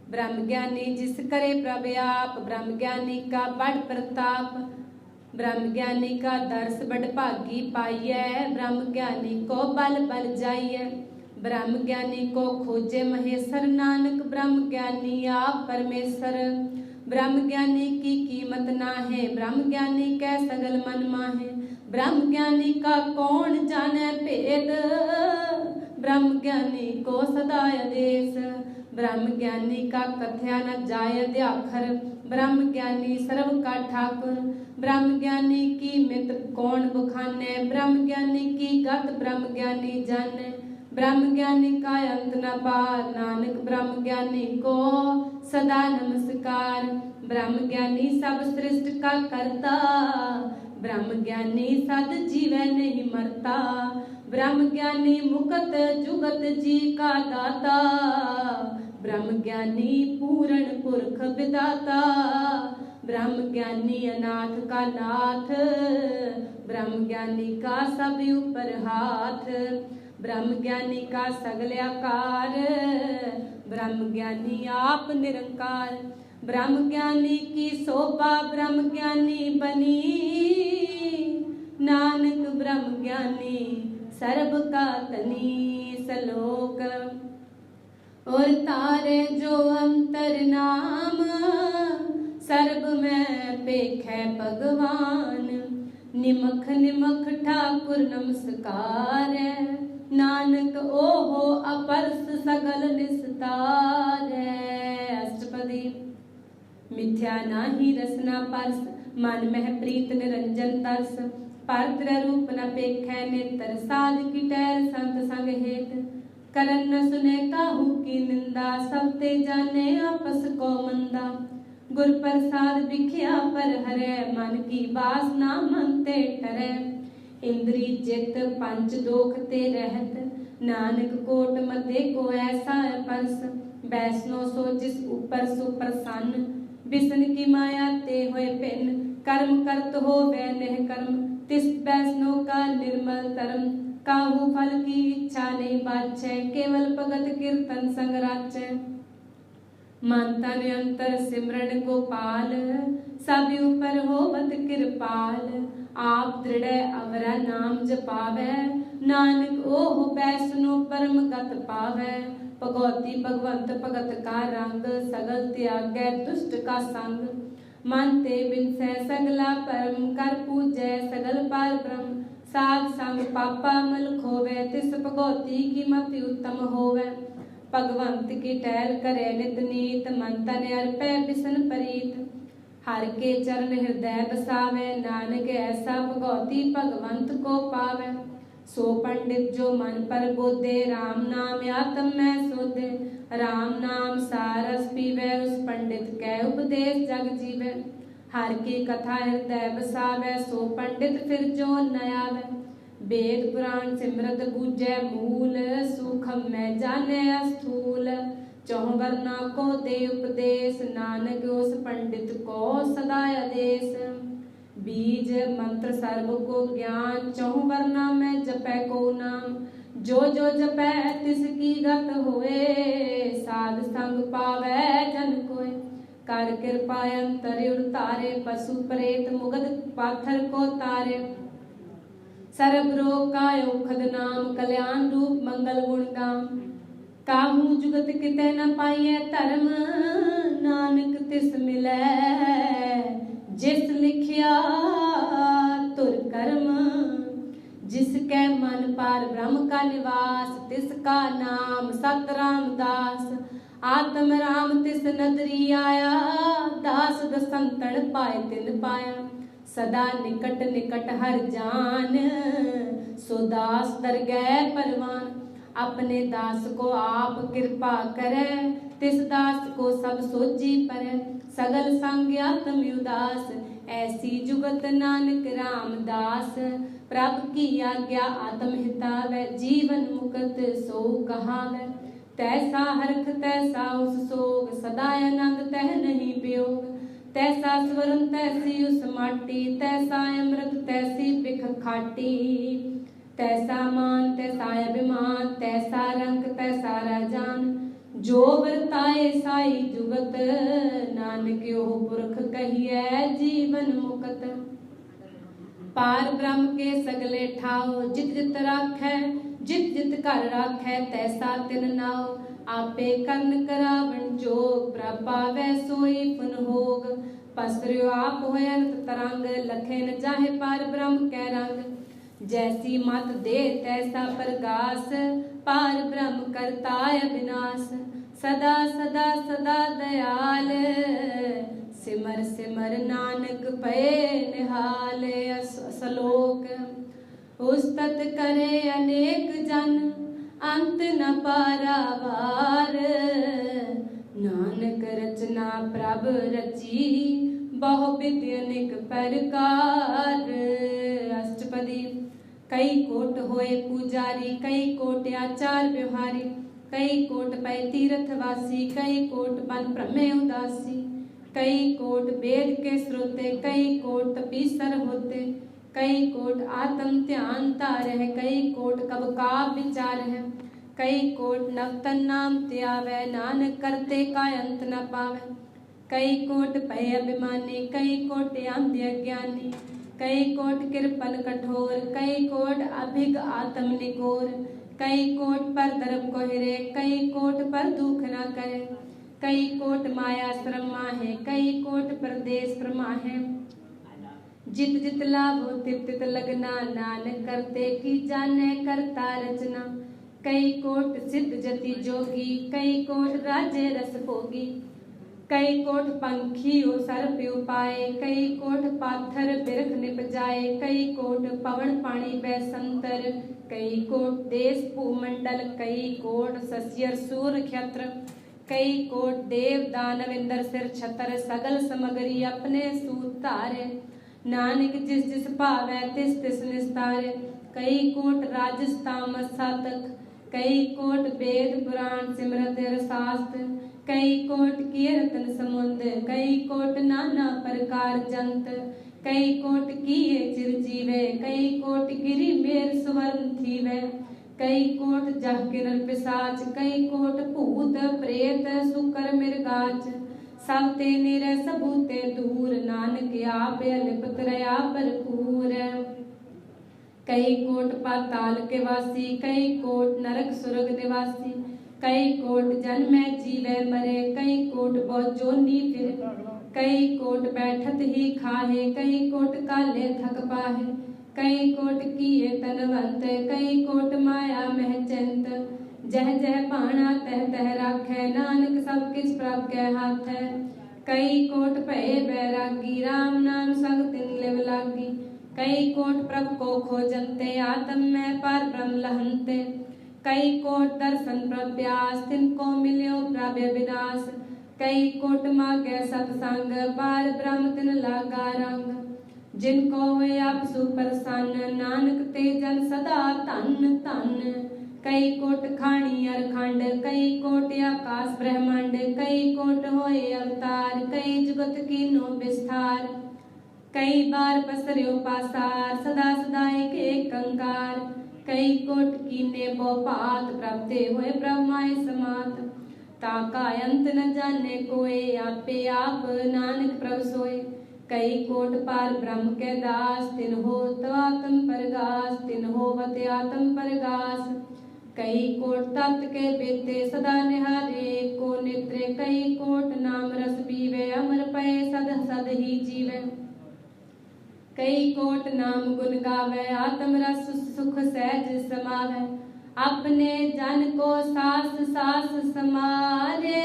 ब्रह्म ज्ञानी जिस करे प्रभ आप, ब्रह्म ज्ञानी का बड़ प्रताप। ब्रह्म ज्ञानी का दर्श बड़ भागी पाइयै, ब्रह्म ज्ञानी को बल बल जाइयै। ब्रह्म ज्ञानी को खोजे महेश्वर, नानक ब्रह्म ज्ञानी आप परमेश्वर। ब्रह्म ज्ञानी की कीमत ना है, ब्रह्म ज्ञानी कै सगल मन माहे। ब्रह्म ज्ञानी का कौन जाने भेद, ब्रह्म ज्ञानी को सदा आदेश। ब्रह्म ज्ञानी का कथया न जाय अध्याखर, ब्रह्म ज्ञानी सर्व का ठाकुर। ब्रह्म ज्ञानी की मित कौन बखाने, ब्रह्म ज्ञानी की गत ब्रह्म ज्ञानी जाने। ब्रह्म ज्ञानी का अंत न पार, नानक ब्रह्म ज्ञानी को सदा नमस्कार। ब्रह्म ज्ञानी सब सृष्टि का करता, ब्रह्म ज्ञानी सद जीवै नहीं मरता। ब्रह्म ज्ञानी मुकत जुगत जी का दाता, ब्रह्म ज्ञानी पूर्ण पुरख विदाता। ब्रह्म ज्ञानी अनाथ का नाथ, ब्रह्म ज्ञानी का सब ऊपर हाथ। ब्रह्म ज्ञानी का सगल आकार, ब्रह्म ज्ञानी आप निरंकार। ब्रह्म ज्ञानी की शोभा ब्रह्म ज्ञानी बनी, नानक ब्रह्म ज्ञानी सर्ब का तनी। सलोक और तारे जो अंतर नाम, सर्ब में पेखै भगवान। निमख निमख ठाकुर नमस्कार, नानक ओहो अपरस सगल निस्तार। अष्टपदी मिथ्या नाही रसना परस, मन मह प्रीत निरंजन तरस। परतर रूप न पेखै नेत्र, साध की टहर संत संग हेत। करन न सुने काहू की निंदा, सब ते जाने आपस को मंदा। गुर प्रसाद बिखिया पर हरै, मन की वासना मन ते टरै। इंद्री जित पंच दोख ते रहत, नानक कोट मध्य को ऐसा परस। वैष्णो सो जिस ऊपर सुप्रसन्न, बिसन की माया ते होए भिन्न। कर्म करत हो वै नेह कर्म, तिस वैष्णो का निर्मल धर्म। काहू फल की इच्छा नहीं बाछै, केवल भगत कीर्तन संग राचै। मन तन अंतर सिमरन गोपाल, सब ऊपर होवत कृपाल। आप दृढ़ अवरा नाम जपावै, नानक ओह वैष्णो परम गत पावै। भगवती भगवंत भगत का रंग, सगल त्यागै दुष्ट का संग। मन ते बिनसै सगला परम, कर पूजै सगल पार ब्रह्म। साध संग पापा मल खोवै, तिस भगवती की मति उत्तम होवै। भगवंत की टहल करे नित नीत, मन तन अर्पै बिसन प्रीत। हर के चरण हृदय बसावै, नानक ऐसा भगवती भगवंत को पावै। सो पंडित जो मन पर बोधे, राम नाम आत्म में सोधे। राम नाम सारस पीवै, उस पंडित कै उपदेश जग जीवै। हर की कथा हृदय बसावै, सो पंडित फिर जो न आवै। वेद पुराण सिमरत बूझै मूल, सूखम में जाने स्थूल। चौह वर्णा को दे उपदेश, नानक उस पंडित को सदा आदेश। बीज मंत्र सर्व को ज्ञान, चौह वर्णा में जपै को नाम। जो जो जपै तिसकी गत होए, साध संग पावै जन कोय। कर कृपा अंतर उतारे, पशु प्रेत मुगध पाथर को तारे। सर्व रोग का औषध नाम, कल्याण रूप मंगल गुण गाम। काहू जुगत किते न पाइए धर्म, नानक तिस मिलै जिस लिखिया तुर कर्म। जिसके मन पार ब्रह्म का निवास, तिसका नाम सत रामदास। आत्म राम तिस नदरी आया, दास दसंतन पाए तिन पाया। सदा निकट निकट हर जान, सो दास दरगह परवान। अपने दास को आप कृपा करे, तिस दास को सब सोची परे। सगल संग आत्म उदास, ऐसी जुगत नानक रामदास। प्रभु की आज्ञा आत्म हितावै, जीवन मुक्त सो कहावै। तैसा हरख तैसा उस सोग, सदा आनंद तह नहीं वियोग। तैसा स्वरन तैसी उस माटी, तैसा अमृत तैसी बिख खाटी। तैसा मान तैसा अभिमान, तैसा रंग तैसा राजान। जो वर्ताए साई जुगत, नानक यो पुरख कहिए जीवन मुक्त। पार ब्रह्म के सगले ठाओ, जित जित राखै जित जित घर राखै, तैसा तिन नाओ। आपे कर्ण करावण जोग, प्रभ पावै सोई पुन भोग। पसरियो आप होय अनंत तरंग, लखे न जाहे पार ब्रह्म कै रंग। जैसी मत दे तैसा प्रगास, पार ब्रह्म करता अविनाश। सदा सदा सदा दयाल, सिमर सिमर नानक पए निहाल। श्लोक। उस्तत करे अनेक जन, अंत न पारावार। नानक रचना प्रभ रची, बहु विधि अनेक प्रकार। अष्टपदी। कई कोट होए पुजारी, कई कोट आचार व्यवहारी। कई कोट पै तीर्थवासी, कई कोट बन भ्रमे उदासी। कई कोट वेद के श्रोते, कई कोट तपीसर होते। कई कोट आत्म ध्यान तार है, कई कोट कब का विचार है। कई कोट नवतन नाम त्यावै, नानक करते का अंत न पावै। कई कोट भय अभिमानी, कई कोट अंध अज्ञानी। कई कोट कृपन कठोर, कई कोट अभिग आत्म निकोर। कई कोट पर दर्प कोहरे, कई कोट पर दुख न करे। कई कोट माया श्रम माहे, कई कोट प्रदेश प्रमाहे। जित जित लाभो तित तित लगना, नानक करते की जाने करता रचना। कई कोट सिद्ध जति जोगी, कई कोट राज्य रस भोगी। कई कोट पंखी ओ सर्प उपाय, कई कोट पाथर बिरख निपजाए। कई कोट पवन पानी बैसंतर, कई कोट देश भूमंडल। कई कोट सस्यर सूर क्षत्र, कई कोट देव दानव इंद्र सिर छतर। सगल समगरी अपने सूत धारे, नानक जिस जिस भावै तिस तिस निस्तारे। कई कोट राजस तामस सातक, कई कोट वेद पुराण सिमरत शास्त्र। कई कोट कीर्तन समुंद, कई कोट नाना प्रकार जंत। कई कोट किए चिरजीवे, कई कोट गिरी मेर सुवर्ण थीवे। कई कोट जह किरल पिशाच, कई कोट भूत प्रेत सुकर मृगाच। सब ते निरे सबूते दूर, नानक आप लिपत रया भरपूर। कई कोट पाताल के वासी, कई कोट नरक सुरग निवासी। कई कोट जन्मे जीवे मरे, कई कोट बहुत जोनी फिर। कई कोट बैठत ही खाहे, कई कोट काले थक पाहे। कई कोट किए तनवंत, कई कोट माया मह चिंत। जह जह पाना तह तह राखै, नानक सब किस प्रभ के हाथ है। कई कोट भये बैरागी, राम नाम संग तिन लिव लागी। कई कोट प्रभ को खोजन्ते, आत्म में पर ब्रह्म लहन्ते। कई कोट दर्शन प्रभ्यास, तिनको मिल्यो प्रभय विनाश। कई कोट मागे सतसंग, बार ब्रह्म तिन लागा रंग। जिनको हुए आप सुप्रसन्न, नानक ते जन सदा धन धन। कई कोट खानी अरखंड, कई कोट आकाश ब्रह्मांड। कई कोट होए अवतार, कई जुगत कीनो विस्तार। कई बार पसर्यो पासार, सदा सदा एक कंकार। कई कोट कीने बहुपात, प्रभते हुए ब्रह्माय समात। ताका अंत न जाने कोय, आपे आप नानक प्रभ सोय। कई कोट पार ब्रह्म के दास, तिन हो तो आत्म परगास। तिन होवत आत्म परगास, कई कोट तत् के बेते सदा निहारे को नेत्रे कई कोट नाम रस पीवे अमर पए सद सद ही जीवे कई कोट नाम गुण गावे आत्म रस सुख सहज समावे अपने जन को सास सास समारे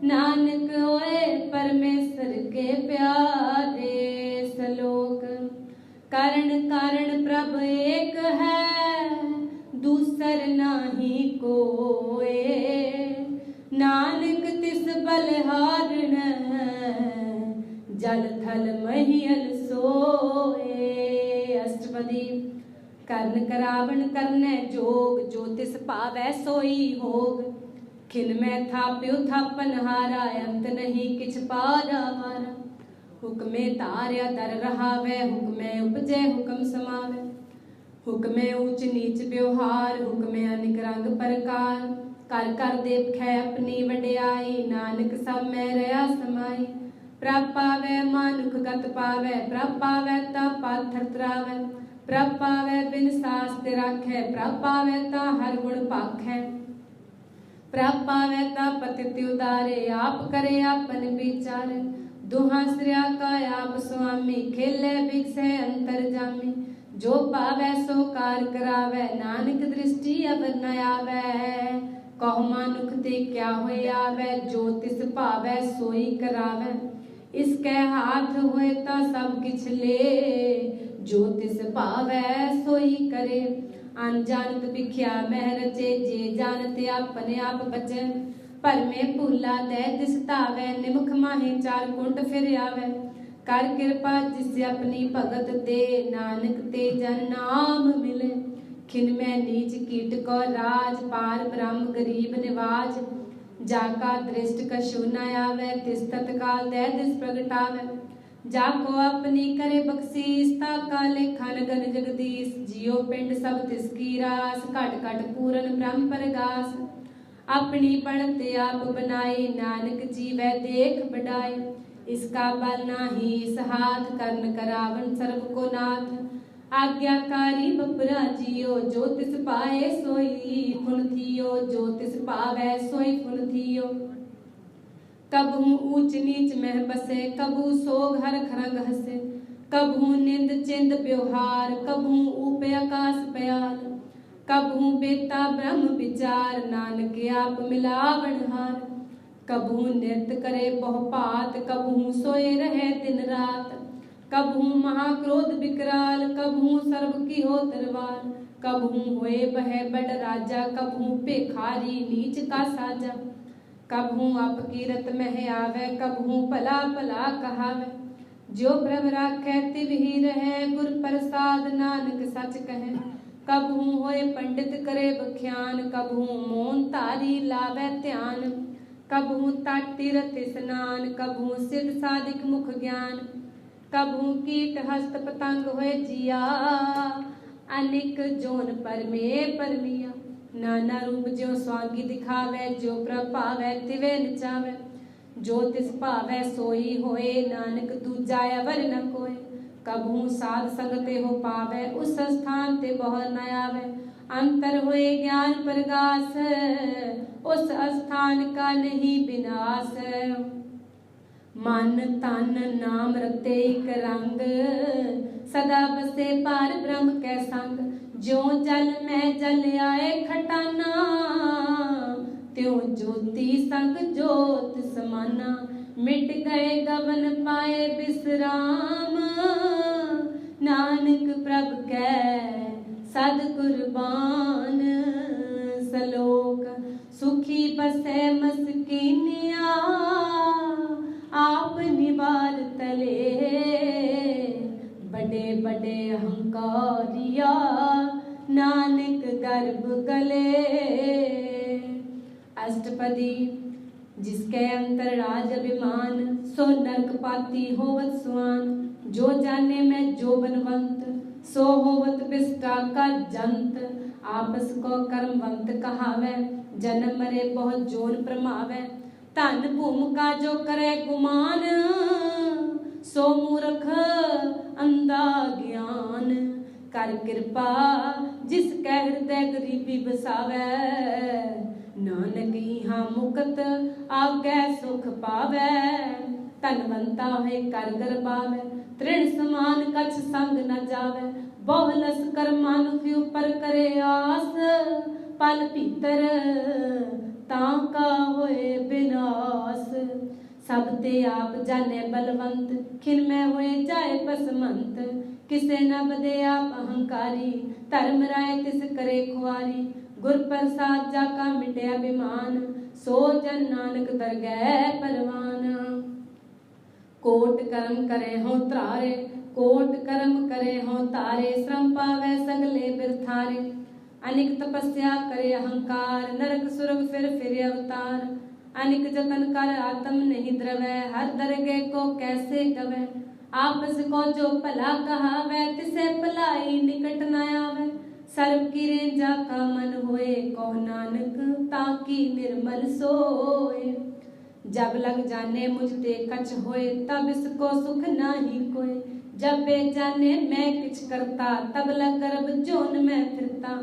नानक होए परमेश्वर के प्यारे सलोक कारण कारण प्रभ एक है दूसर नाही कोए नानक तिस बलिहारण जल थल महियल सोए। अष्टपदी कर्ण करावण करने जोग जो तिस पावै सोई होग खिन में थाप्यो थापन हारा अंत नहीं किछ पारा मारा हुक्मे तार्या तर रहावे हुक्मे उपजे हुक्म समावे हुक्मे ऊंच नीच व्यवहार हुक्मे अनिक रंग प्रकार कर कर देखै अपनी वड्याई नानक सब में रहा समाई प्रभ पावै मानुख गत पावै प्रभ पावै ता पाथर तरावै प्रभ पावै बिन सास ते राखै प्रभ पावै ता हर गुण पाखै प्रभ पावै ता पतित उदारे आप करे आपन विचार दुहा श्रिया का आप स्वामी खेले बिकसे अंतर जामी जो पावै सो कार करावै नानक दृष्टि अब न आवै कहो मानुख ते क्या होए आवै जो तिस पावै सोई करावै इसके हाथ होए ता सब किछ ले जो तिस पावै सोई करे अनजानत भिख्या मह रचे जे जानते अपने आप बचे पर में भूला दे दिस तावै निमुख माहे चार कुंट फिर आवे कर कृपा जिसे अपनी भगत दे नानक ते जन नाम मिले खिन में नीच कीट को राज पार ब्रह्म गरीब निवाज जाका दृष्ट कशु न आवे तिस तत्काल दे दिस प्रगटावे जाको अपनी करे बख्शीस ताका लेखा लगन जगदीश जियो पिंड सब तिसकी रास घट घट पूरन ब्रह्म परगास अपनी पढ़त आप बनाई नानक जीवै देख बढ़ाई इसका बल नाही इस हाथ कर्ण करावन सर्व को नाथ आज्ञाकारी बपरा जियो जो तिस पाए सोई फुन थियो जो तिस पावै सोई फुन थियो कबहू ऊंच नीच मह बसे कबहू सोग हर खरंग हसे कबहू निंद चिंद व्यवहार कबहू ऊपे आकाश प्याल कबहू बेता ब्रह्म विचार नानक आप मिलावण हार कबहू नृत्य करे बहुपात कबहू सोए रहे दिन रात कबहू महाक्रोध विकराल कबहू सर्व की हो तरवार कबहू होए बह बड़ राजा कबहू पेखारी नीच का साजा कबहू अपकीरत मह आवे कबहू भला भला कहावे जो प्रभ राखै तिव ही रहे गुर प्रसाद नानक सच कहे कबहू होए पंडित करे बख्यान कबहू मौन तारी लावे ध्यान कबहू तट तीरथ स्नान कबहू सिद्ध साधिक मुख ज्ञान कबहू कीट हस्त पतंग होए जिया अनिक जोन पर में परमिया नाना रूप जो स्वांगी दिखावे जो प्रभ पावै तिवे नचावे जो तिस पावै सोई होए नानक दूजा अवर न कोय कबहू साध संगते हो पावै उस स्थान ते बहु न आवे अंतर होए ज्ञान प्रगास उस स्थान का नहीं विनाश मन तन नाम रते एक रंग सदा बसे पार ब्रह्म कै संग ज्यों जल में जल आए खटाना त्यों ज्योति संग ज्योत समाना मिट गए गवन पाए विश्राम नानक प्रभ कै सद कुर्बान सलोक सुखी बसे मस्किनिया आप निवार तले बड़े बड़े अहंकारिया नानक गर्भ गले। अष्टपदी जिसके अंतर राज अभिमान सो नरक पाती होवत सुआन जो जाने में जो बनवंत सो होवत विष्टा का जंत आपस को कर्मवंत कहावे जन्म मरे बहुत जोन प्रमावे धन भूमिका जो करे गुमान सो मूर्ख अंधा ज्ञान कर कृपा जिस कै हृदय गरीबी बसावै। नानक इहाँ मुकत आगे सुख पावै। धनवंता होए कर गरबावै। तृण समान कछ संग न जावै। बहुलस कर मानुख ऊपर करे आस। पल भीतर ताका होए विनाश। सब ते आप जाने बलवंत खिन में होए जाए पसमंत। किसे न बदे आप अहंकारी धर्म राय तिस करे खुआरी। गुर प्रसाद जाका मिटे अभिमान सो जन नानक दरगह परवान। कोट कर्म करे हों त्रारे कोट कर्म करे हों तारे। श्रम पावे सगले बिरथारे अनिक तपस्या करे अहंकार। नरक सुरग फिर अवतार। अनिक जतन कर आत्म नहीं द्रवै। हर दरगे को कैसे गवै। आपस को जो भला कहावै तिसे भलाई निकट न आवे। सर्व की रेंजा का मन होए कहो नानक ताकि निर्मल सोए। जब लग जाने मुझ ते कछ होए तब इसको सुख नाही कोय। जब बेजाने मैं किछ करता तब लग गर्भ जोन में फिरता।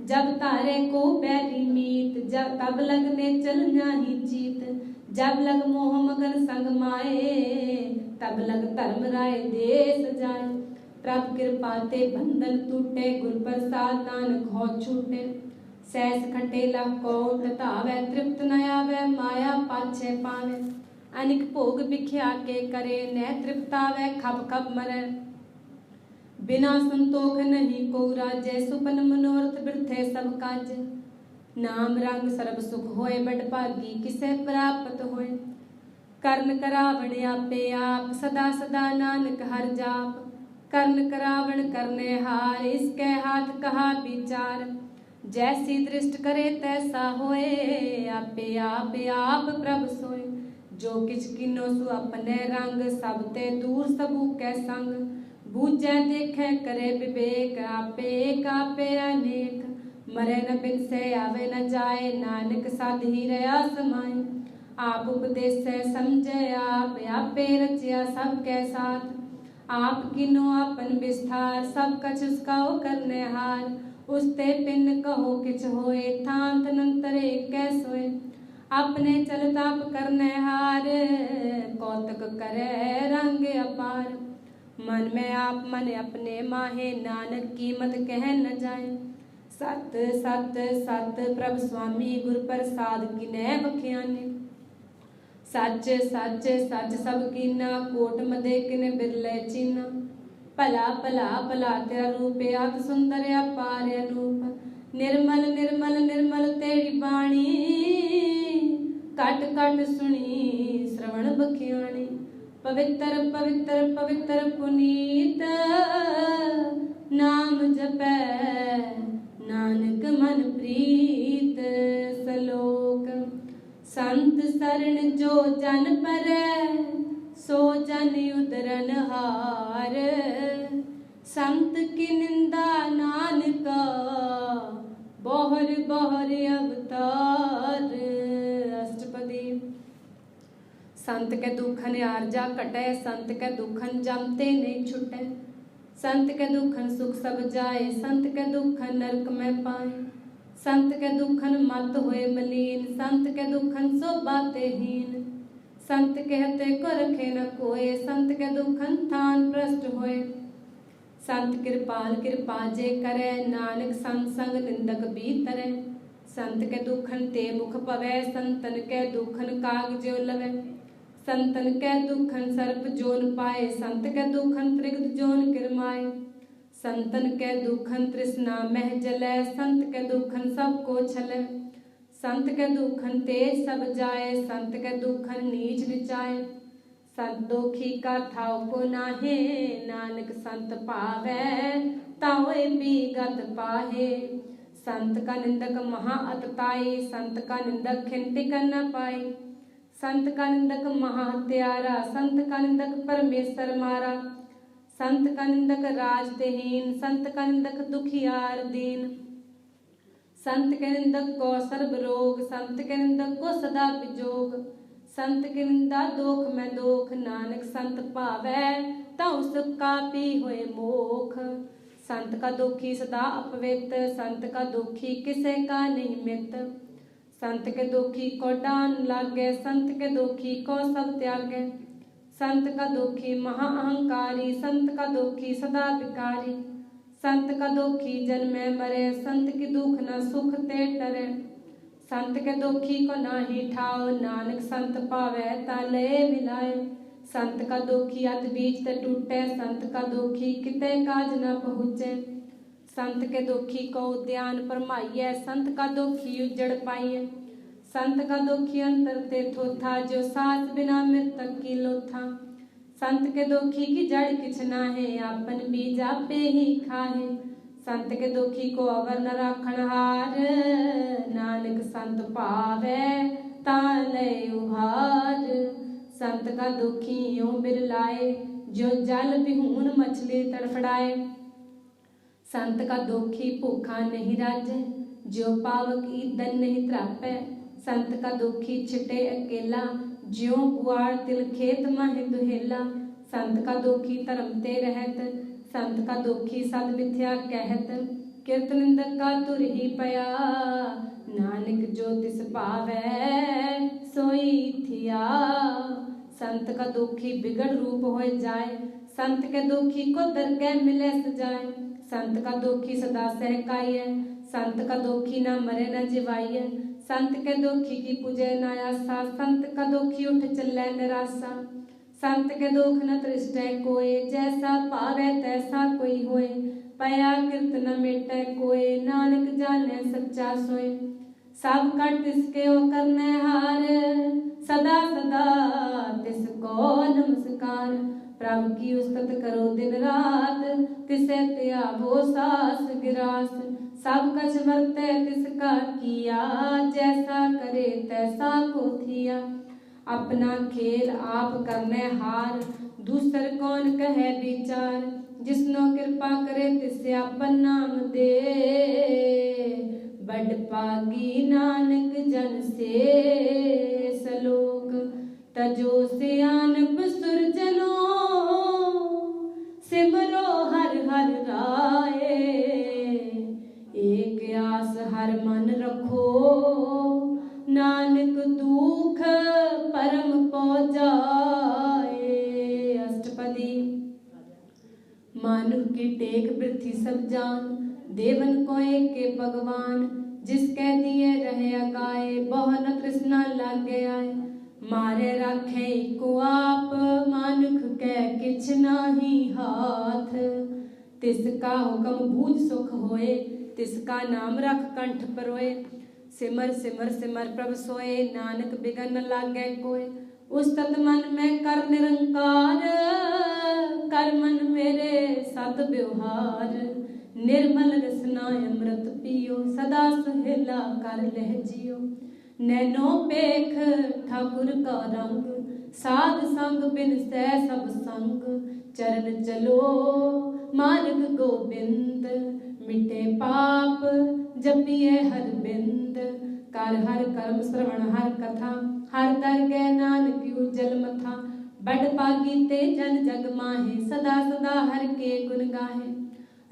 जब तारे को बैरी मीत जब तब लगने चल नाही जीत। जब लग मोह मगन संग माए तब लग धर्म राय देश जाए। प्रभु कृपा ते बंधन टूटे गुर प्रसाद नानक हो छूटे। सहस खटेला को ततावै तृप्त न आवे माया पाछे पावे। अनिक भोग बिख्या के करे न तृप्तावै खप खप मरै। बिना संतोख नहीं को राजै सुपन मनोरथ बिरथे सब काज। नाम रंग सर्ब सुख होए बड़ भागी किसे प्राप्त होए। कर्ण करावण आपे आप सदा सदा नानक हर जाप। कर्ण करावण करने हार इसके हाथ कहा विचार। जैसी दृष्ट करे तैसा होए आपे आप प्रभ सोए। जो किछ किनो सु अपने रंग सब ते दूर सबू कै संग। बूझे देखे करे विवेक आपे अनेक। मरे न बिन से आवे न जाए नानक साध ही रया समाए। आप उपदेश से समझे आप आपे रचिया सबके साथ। आप किनो अपन विस्तार सब कछ उसका करने हार। उसते पिन कहो किछ होए थांत नंतर कै सोए। अपने चल ताप करने हार कौतक करे रंग अपार। मन में आप मन अपने माहे नानक कीमत कह न जाए। सत सत सत प्रभ स्वामी गुर प्रसाद किनै बख्याने। सच सच सच सब कीना कोट मदे किन बिरले चीना। भला भला भला तेरा रूप अत सुंदर अपार अनूप। निर्मल निर्मल निर्मल तेरी बाणी कट कट सुनी श्रवण बख्याणी। पवित्र पवित्र पवित्र पुनीत नाम जपै नानक मन प्रीत। सलोक संत शरण जो जन परै सो जन उदरन हार। संत की निंदा नानका बहुर बहुर अवतार। अष्टपदी। संत के दुखन आरजा कटै संत के दुखन जमते नहीं छुटै। संत के दुखन सुख सब जाए संत के दुखन नरक में पाए। संत के दुखन मत होए मलीन संत के दुखन सो बाते हीन। संत कहते को रखे न कोय संत के दुखन थान भ्रष्ट होए। संत कृपाल कृपा जे करे नानक संग संग निंदक भी तरै। संत के दुखन ते मुख पवै संतन के दुखन काग जो लवै। संतन के दुखन सर्प जोन पाए संत के दुखन त्रिगत जोन किरमाए। संतन के दुखन तृष्णा मह जलै संत के दुखन सबको छलै। संत के दुखन तेज सब जाए संत के दुखन नीच निचाए। संत दोखी का थाव को नाहे नानक संत पावै तावे भी गत पाहे। संत का निंदक महा अतताई संत का निंदक खिन टिकन न पाई। संत का निंदक महा हत्यारा संत का निंदक परमेश्वर मारा। संत का निंदक राजतेहीन संत का निंदक दुखियार दीन। संत के निंदक को सर्ब रोग संत के निंदक को सदा विजोग। संत की निंदा दोख में दोख नानक संत पावै ताऊ सुख का पी होए मोख। संत का दुखी सदा अपवित, संत का दुखी किसे का नहीं मित। संत के दुखी को डान लागे, संत के दुखी को सब त्यागे। संत का दुखी महा अहंकारी, संत का दुखी सदा विकारी। संत का दुखी जन्मे मरे, संत की दुख न सुख ते डरे। संत के दुखी को नाही ठाओ, नानक संत पावे ताले मिलाए। संत का दुखी अत बीच ते टूटे, संत का दुखी किते काज न पहुँचे। संत के दुखी को उद्यान परमाइए, संत का दुखी उजड़ पाइए। संत का दुखी अंतर ते थोथा, जो सास बिना मृतक की लोथा। संत के दुखी की जड़ किछ नाहे, आपन बीज आपे ही खाहे। संत के दुखी को अवर न राखण हार, नानक संत पावे ताले उहार। संत का दुखी यूं बिरलाए, जो जल बिहून मछली तड़फड़ाए। संत का दुखी भूखा नहीं राजे, जो पावक ईंधन नहीं त्रापे। संत का दुखी छिटे अकेला, ज्यों पुआड़ तिल खेत माहे दुहेला। संत का दुखी धर्म ते रहत, संत का दुखी सद मिथ्या कहत। किरत निंदक का तुर ही पया, नानक जो तिस पावै सोई थिया। संत का दुखी बिगड़ रूप हो जाए, संत के दुखी को दरगह मिले सजाए। संत का दुखी सदा सहकाइए, संत का दुखी न मरे न जिवाइए। संत के दुखी की पूजे न आसा, संत का दुखी उठ चले निराशा। संत के दुख न तृष्टै कोय, जैसा पावे तैसा कोई होए। पया किरत न मिटे कोय, नानक जाने सच्चा सोए। सब कट तिसके ओ करने हार, सदा सदा तिसको नमस्कार। प्रभु की उस्तत करो दिन रात, तिसे त्यागो सास गिरास। सब कछ वर्ते तिसका किया, जैसा करे तैसा को थिया। अपना खेल आप करने हार, दूसर कौन कहे विचार। जिसनो कृपा करे तिसे अपन नाम दे, बड़ पागी नानक जन से सलोक। तजो सियानप सुरजनो, सिमरो हर हर राये। एक आस हर मन रखो, नानक दुख परम पौ जाए। अष्टपदी। मानुष की टेक पृथ्वी सब जान, देवन को एक के भगवान। जिसके दिए रहे अगाए, बहु न तृष्णा लागे आए। मारे राखे को आप, मानुख के किछ नाही हाथ। तिसका हुक्म बूझ सुख होए, तिसका नाम रख कंठ परोए। सिमर सिमर सिमर प्रभ सोए, नानक बिगन न लागे कोय। उस्तत मन में कर निरंकार, कर मन मेरे सत व्यवहार। निर्मल रसना अमृत पियो, सदा सुहेला कर लह जियो। नैनो पेख ठाकुर का रंग, साध संग बिन सै सब संग। चरण चलो मार्ग गोबिंद, मिटे पाप जपिए हर बिंद। कर हर कर्म श्रवण हर कथा, हर दरगह नानक उज्जल मथा। बड़ पागी ते जन जग माहे, सदा सदा हर के गुण गाहे।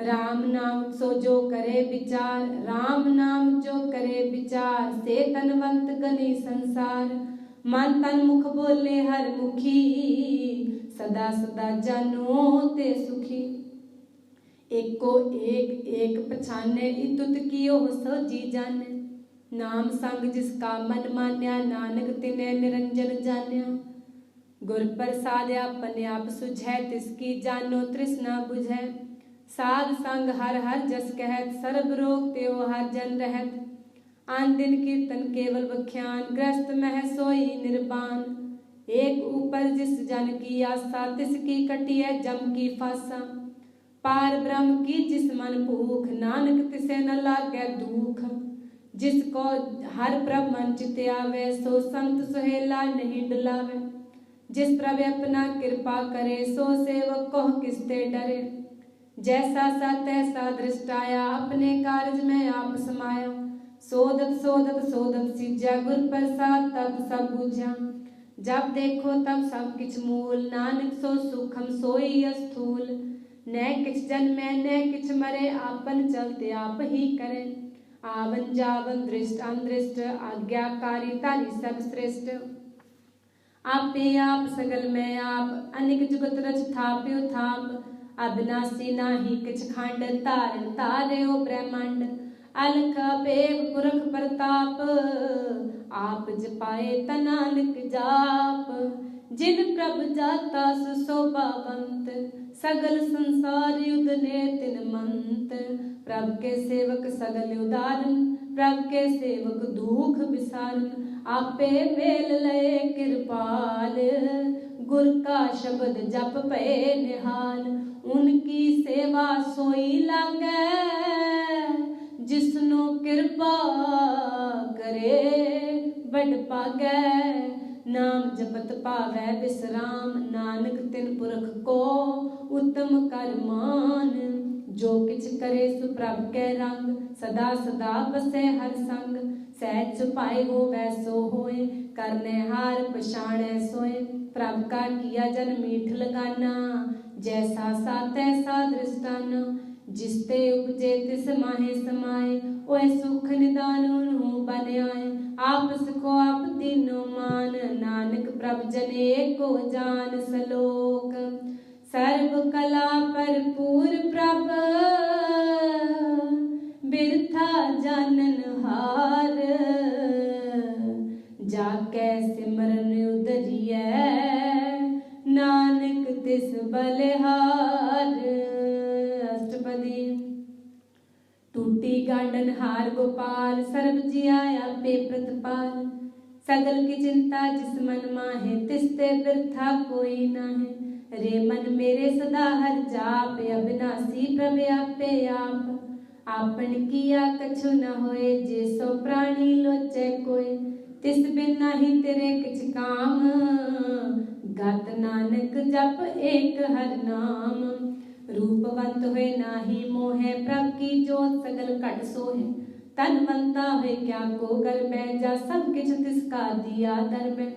राम नाम सो जो करे विचार, राम नाम जो करे विचार। से तनवंत गनी संसार, मन तन मुख बोले हर मुखी। सदा सदा जानो ते सुखी। एक को एक एक पछाने, इतुत कियो सो जी जाने। नाम संग जिसका मन मान्या, नानक तिने निरंजन जान्या। गुर प्रसाद अपने आप सुझै, तिसकी जानो तृष्णा बुझै। साध संग हर हर जस कहत, सर्ब रोग त्यो हर जन रहत। आन दिन कीर्तन केवल बख्यान, ग्रस्त मह सोई निर्बान। एक ऊपर जिस जन की आशा, तिसकी कटिय जम की फासा। पार ब्रह्म की जिस मन भूख, नानक तिसे न लागे दुख। जिसको हर प्रभ मन चित आवे, सो संत सुहेला नहीं डुलावे। जिस प्रभ अपना कृपा करे, सो सेवक को किसते डरे। जैसा सा तैसा दृष्ट आया, अपने कार्य में आप समाया। सोदत सोदत सोदत सिजा, गुर प्रसाद तब सब बुझा। जब देखो तब सब किछ मूल, नानक सो सूक्ष्म सोई स्थूल। न किछ जन्मै न किछ मरे, आपन चलते आप ही करे। आवन जावन दृष्ट अनदृष्ट, आज्ञाकारी तारी सब श्रेष्ठ। आपे आप सगल में आप, अनिक जुगत रच थाप्यो थाप। अविनाशी नाही किछ खंड, तारण तार्यो ब्रह्मांड। अलख अपेव पुरख प्रताप, आप जपाए तनानक जाप। जिन प्रभ जाता सुशोभावंत, सगल संसार युद्ध ने तिन मंत। प्रभ के सेवक सगल उदारन, प्रभ के सेवक दुख विसारन। आपे मेल लय कृपाल, गुर का शब्द जप पे निहाल। उनकी सेवा सोई लागे, जिसनो कृपा करे बड़ पागै। नाम जपत पावै विश्राम, नानक तिन पुरख को उत्तम कर मान। जो किछ करे सु प्रभ कै रंग, सदा सदा बसै हर संग। सहज छुपाए होवै सो होए, करने हार पछाणै सोए। प्रभ का किया जन मीठ लगाना, जैसा सा तैसा दृष्टाना। जिसते उपजे तिस माहे समाए, ओए सुख निदान उन्हों बन आए। आप सखो आप तीनों मान, नानक प्रभ जने को जान। सलोक सर्व कला भरपूर प्रभ, बिरथा जानन हार। जाकै सिमरन उदरियै, नानक तिस बलिहार। अष्टपदी। टूटी गांडन हार गोपाल, सर्ब जिया आपे प्रतिपाल। सगल की चिंता जिस मन माहे, तिसते बिरथा कोई नाहे। रे मन मेरे सदा हर जाप, अविनाशी प्रभ आपे आप। आपन किया कछु न होए, जे सो प्राणी लोचै कोय। तिस बिन नाही तेरे किछ काम, गत नानक जप एक हर नाम। रूपवंत हुए नाही मोहे, प्रभ की जोत सगल घट सोहे। तनवंता हुए क्या को गर्बै, जा सब किछ तिसका दिया दरबै।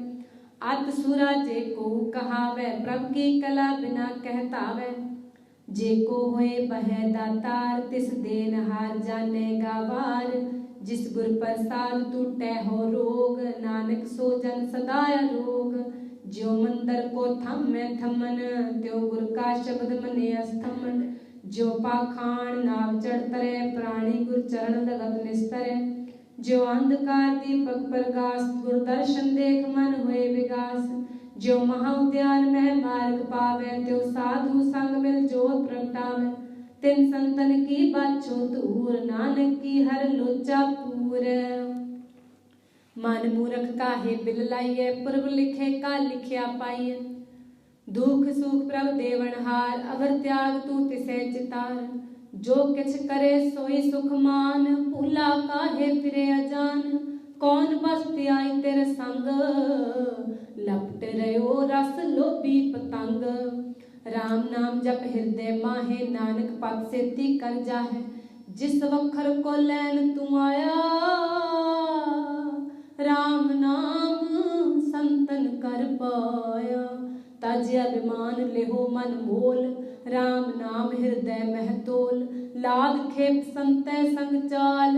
अत सुरा जे को कहावै, प्रभ की कला बिना कहतावै। जे को होए बह दातार, तिस देन हार जाने गावार। जिस गुर प्रसाद टूटै हो रोग, नानक सो जन सदा रोग। ज्यो मंदर को थमै थमन, त्यो गुर का शब्द मने अस्थमन। ज्यो पाखाण नाव चढ़ तरै, प्राणी गुर चरण लगत निस्तरै। ज्यो अंधकार दीपक प्रकाश, गुर दर्शन देख मन हुए विगास। ज्यो महाउद्यान में मार्ग पावै, त्यो साधु संग मिल जोत प्रगटावै। तिन संतन की बाछो दूर, नानक की हर लोचा पूर। मन मूरख काहे बिल लाइए, पूर्व लिखे का लिखिया पाइए। दुख सुख प्रभ देवनहार, अवर त्याग तू तिसै चितार। जो किछ करे सोई सुख मान, भूला काहे फिरे अजान। कौन बस्ती आई तेरे संग, लपट रहो रस लोभी पतंग। राम नाम जप हृदय माहे, नानक पद सेती कर जाहे। जिस वखर को लैन तू आया, राम नाम संतन कर पाया। तज अभिमान लेहो मन मोल, राम नाम हृदय मह तोल। लाद खेप संतै संग चाल,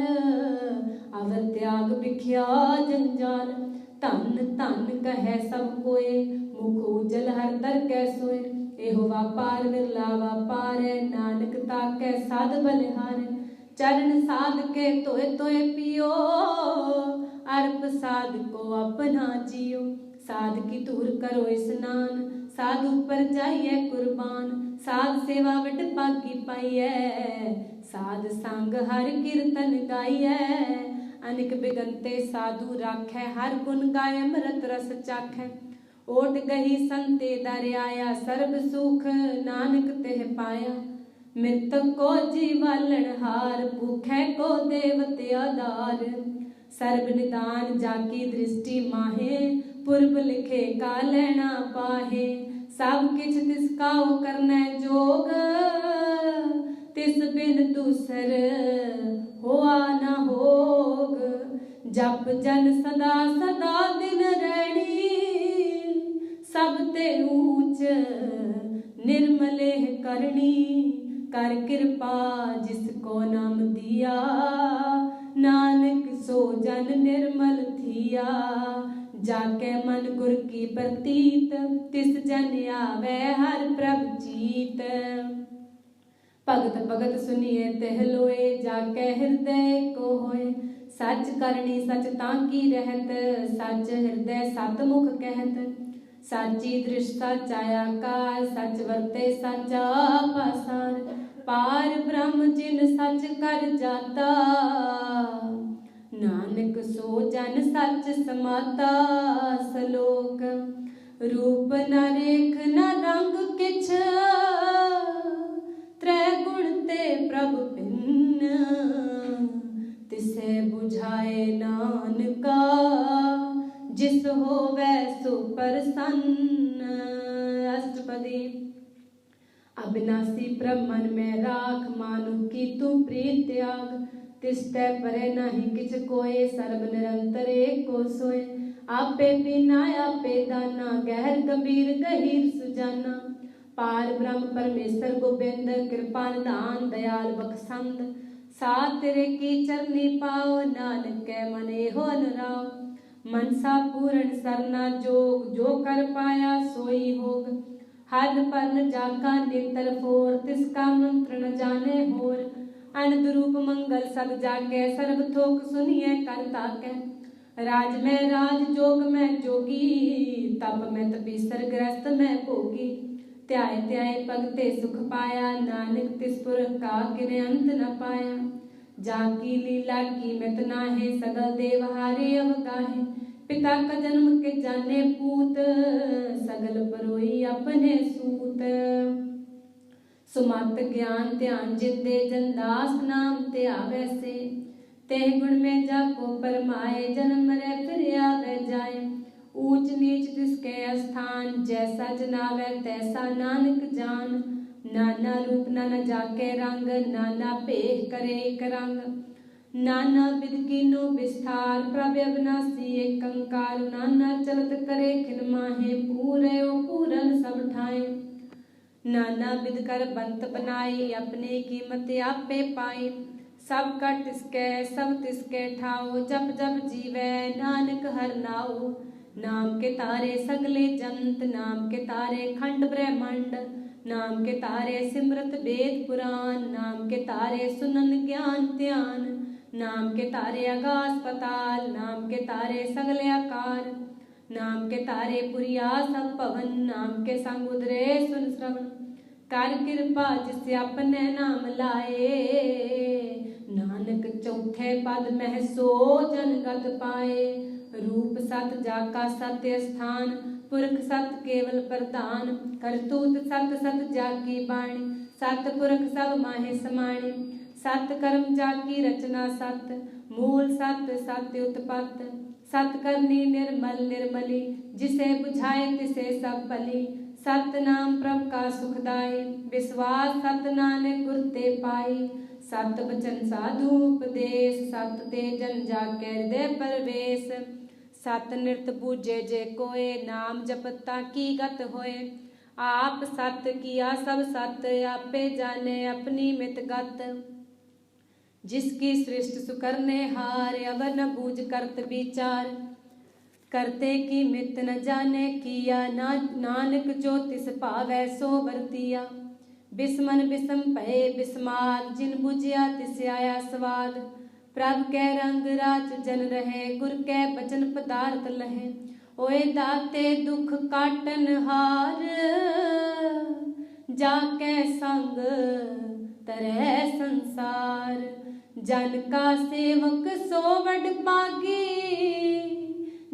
अवर त्याग बिख्या जंजाल। धन धन कहे सब कोय, मुख उजल हर दर कै सोय। एहो वापार विरला वापार है, नानक ताकै साध बलिहार। चरण साध के तोय तोय पियो, अर्प साध को अपना जियो। साध की धूर करो स्नान, साधु पर जाइए कुर्बान। साध सेवा वट पागी पाइए, साध संग हर कीर्तन गाइए। अनिक बिगनते साधु राखै, हर गुण गाय अमृत रस चाखै। ओट गही संते दर आया, सर्ब सुख नानक तेह पाया। मृतक को जीवालन हार, भूखै को देवते आधार। सर्ब निदान जाकी दृष्टि माहे, पूर्व लिखे का लेना पाहे। सब किछ तिसका ओ करनै जोग, तिस बिन दूसर होआ न होग। जप जन सदा सदा दिन रैणी, सब ते ऊंच निर्मले करणी कर कृपा जिसको नाम दिया, नानक सो जन निर्मल थिया। जाके मन गुर की प्रतीत, तिस जन आवे हर प्रभ जीत। भगत भगत सुनिए तह लोए, जाके हृदय को होए। सच करनी सच ताकी रहत, सच हृदय सतमुख कहत। साची दृष्ट सच आकार, सच वर्ते सचा पासार। पार ब्रह्म जिन सच कर जाता, नानक सो जन सच समाता। सलोक रूप न रेख न रंग किछ, त्रै गुण ते प्रभ भिन्न। तिसे बुझाए नानका, जिस होवै सो प्रसन्न। अष्टपदी अविनाशी प्रभ मन में राख, मानु की तू प्रीत त्याग। तिसते परे नहीं किछ कोय, सर्व निरंतर एक को सोय। आपे बिना आपे दाना, गहर गंभीर गहीर सुजाना। पार ब्रह्म परमेश्वर गोबिंद, कृपा निधान दयाल बख्शंद। साथ तेरे की चरनी पाओ, नानक के मन एहो अनुराग। मनसा पूर्ण सरना जोग, जो कर पाया सोई होग। हर पन जाका नेत्र फोर, तिसका मंत्र न जाने होर। अनंत रूप मंगल सब जाके, सर्व थोक सुनिए कर ताके। राज में राज जोग में जोगी, तप में तपीसर गृहस्थ में भोगी। त्याय त्याय भगते सुख पाया, नानक तिस पुरख का किने अंत न पाया। जाकी लीला की मित नाहे, सगल देव हारे अवगाहे। पिता का जन्म के जाने पूत, सगल परोई अपने सूत। सुमत ज्ञान ध्यान जिते, जनदास नाम ते आवे से। तेह गुण में जाको परमाए, जन्म मरे फिर आवे जाए। ऊंच नीच तिसके स्थान, जैसा जनावे तैसा नानक जान। नाना रूप नाना जाके रंग, नाना भेख करे एक रंग। नाना विध कीनो विस्तार, प्रभ अविनाशी एक कंकार। नाना चलत करे खिन माहे, पूरे ओ पूरन सब ठाए। नाना विध कर बंत बनाई, अपने कीमत आपे पाई। सब कट तिसके सब तिसके ठाओ, जप जप जीवे नानक हर नाओ। नाम के तारे सगले जंत, नाम के तारे खंड ब्रह्मांड। नाम के तारे सिमरत वेद पुराण, नाम के तारे सुनन ज्ञान ध्यान। नाम के तारे आकाश पताल, नाम के तारे सगले आकार। नाम के तारे पुरिया सब पवन, नाम के संग उदरे सुन श्रवण। कर कृपा जिसे अपने नाम लाए, नानक चौथे पद में सो जनगत पाए। रूप सत जाका सत्य स्थान, पुरख सत केवल प्रधान। करतूत सत सत जाकी बाणी, सत पुरख सब माहे समाणी। सत कर्म जाकी रचना सत, मूल सत सत्य उत्पत्त। सत करनी निर्मल निर्मली, जिसे बुझाए तिसे सब भली। सत नाम प्रभ का सुखदाई, विश्वास सत नानक गुर ते पाई। सत बचन साधु उपदेश, सत ते जन जाके हृदय परवेश। सत निरत बूझे जे कोय, नाम जपता की गत होए। आप सत किया सब सत, आपे जाने अपनी मित गत। जिसकी सृष्टि सुकरने हार, अवर न बूझ करत विचार। करते की मित न जाने किया, नानक जो तिस पावै सो बरतिया। बिस्मन बिस्म भये बिस्माद, जिन बुझिया तिस आया स्वाद। प्रभ कै रंग राज जन रहे, गुर कै बचन पदार्थ लहे। ओए दाते दुख काटन हार, जाकै संग तरह संसार। जन का सेवक सो वड पागी,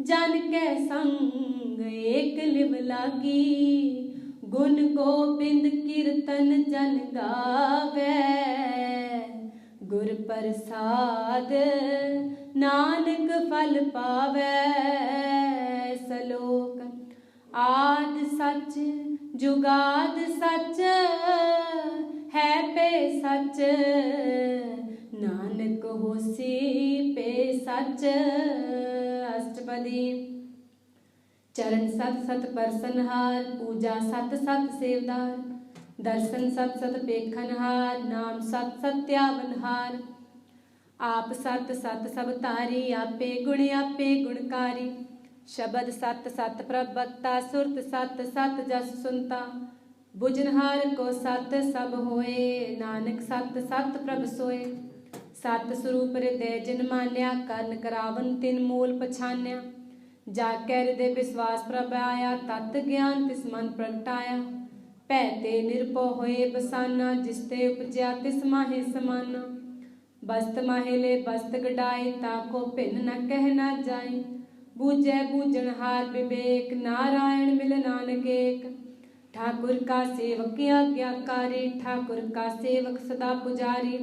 जन के संग एक लिव लागी। गुण गोबिंद कीर्तन जन गावे, गुर प्रसाद नानक फल पावे। सलोक आद सच जुगाद सच, है पे सच। नानक होसी पे सच। अष्टपदी चरण सत सत परसनहार, पूजा सत सत सेवदार। दर्शन सत सत पेखनहार, नाम सत सत्यावनहार। आप सत सत सब तारी, आपे गुणकारी। शबद सत सत प्रभक्ता, सुरत सत सत जस सुनता। बुझनहार को सत सब होए, नानक सत सत प्रभ सोए। सत स्वरूप हृदय जिन मान्या, करण करावन तिन मूल पछान्या। जाकै हृदय विश्वास प्रभ आया, तत् ज्ञान तिस मन प्रगटाया। भै ते निरभौ होए बसाना, जिसते उपजया तिस माहे समाना। बस्त माहे ले बस्त गडाई, ताको भिन्न न कह न जाई। बूझै बूझनहार विवेक, नारायण मिल नानक एक। ठाकुर का सेवक आज्ञाकारी, ठाकुर का सेवक सदा पुजारी।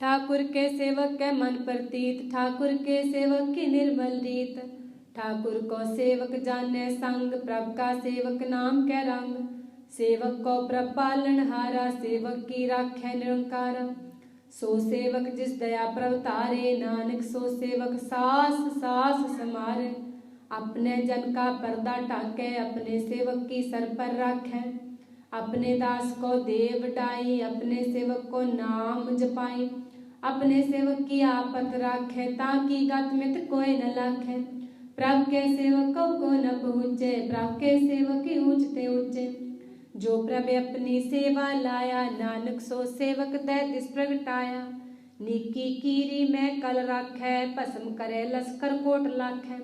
ठाकुर के सेवक के मन प्रतीत, ठाकुर के सेवक की निर्मल रीत। ठाकुर को सेवक जाने संग, प्रभ का सेवक नाम कै रंग। सेवक को प्रभ पालनहारा, सेवक की राखै निरंकारा। सो सेवक जिस दया प्रभ तारे, नानक सो सेवक सास सास समारे। अपने जन का पर्दा टाकै, अपने सेवक की सर पर राखै। अपने दास को देव डाई, अपने सेवक को नाम जपाई। अपने सेवक की आपत राखै, ताकि गत मित कोई न लाखै। प्रभ के सेवकों को न पहुँचे, प्रभ के सेवक ऊंचते ऊंचे। जो प्रभ अपनी सेवा लाया, नानक सो सेवक दै तिस प्रगटाया। नीकी कीरी में कल राखै, भस्म करे लश्कर कोट लाखै।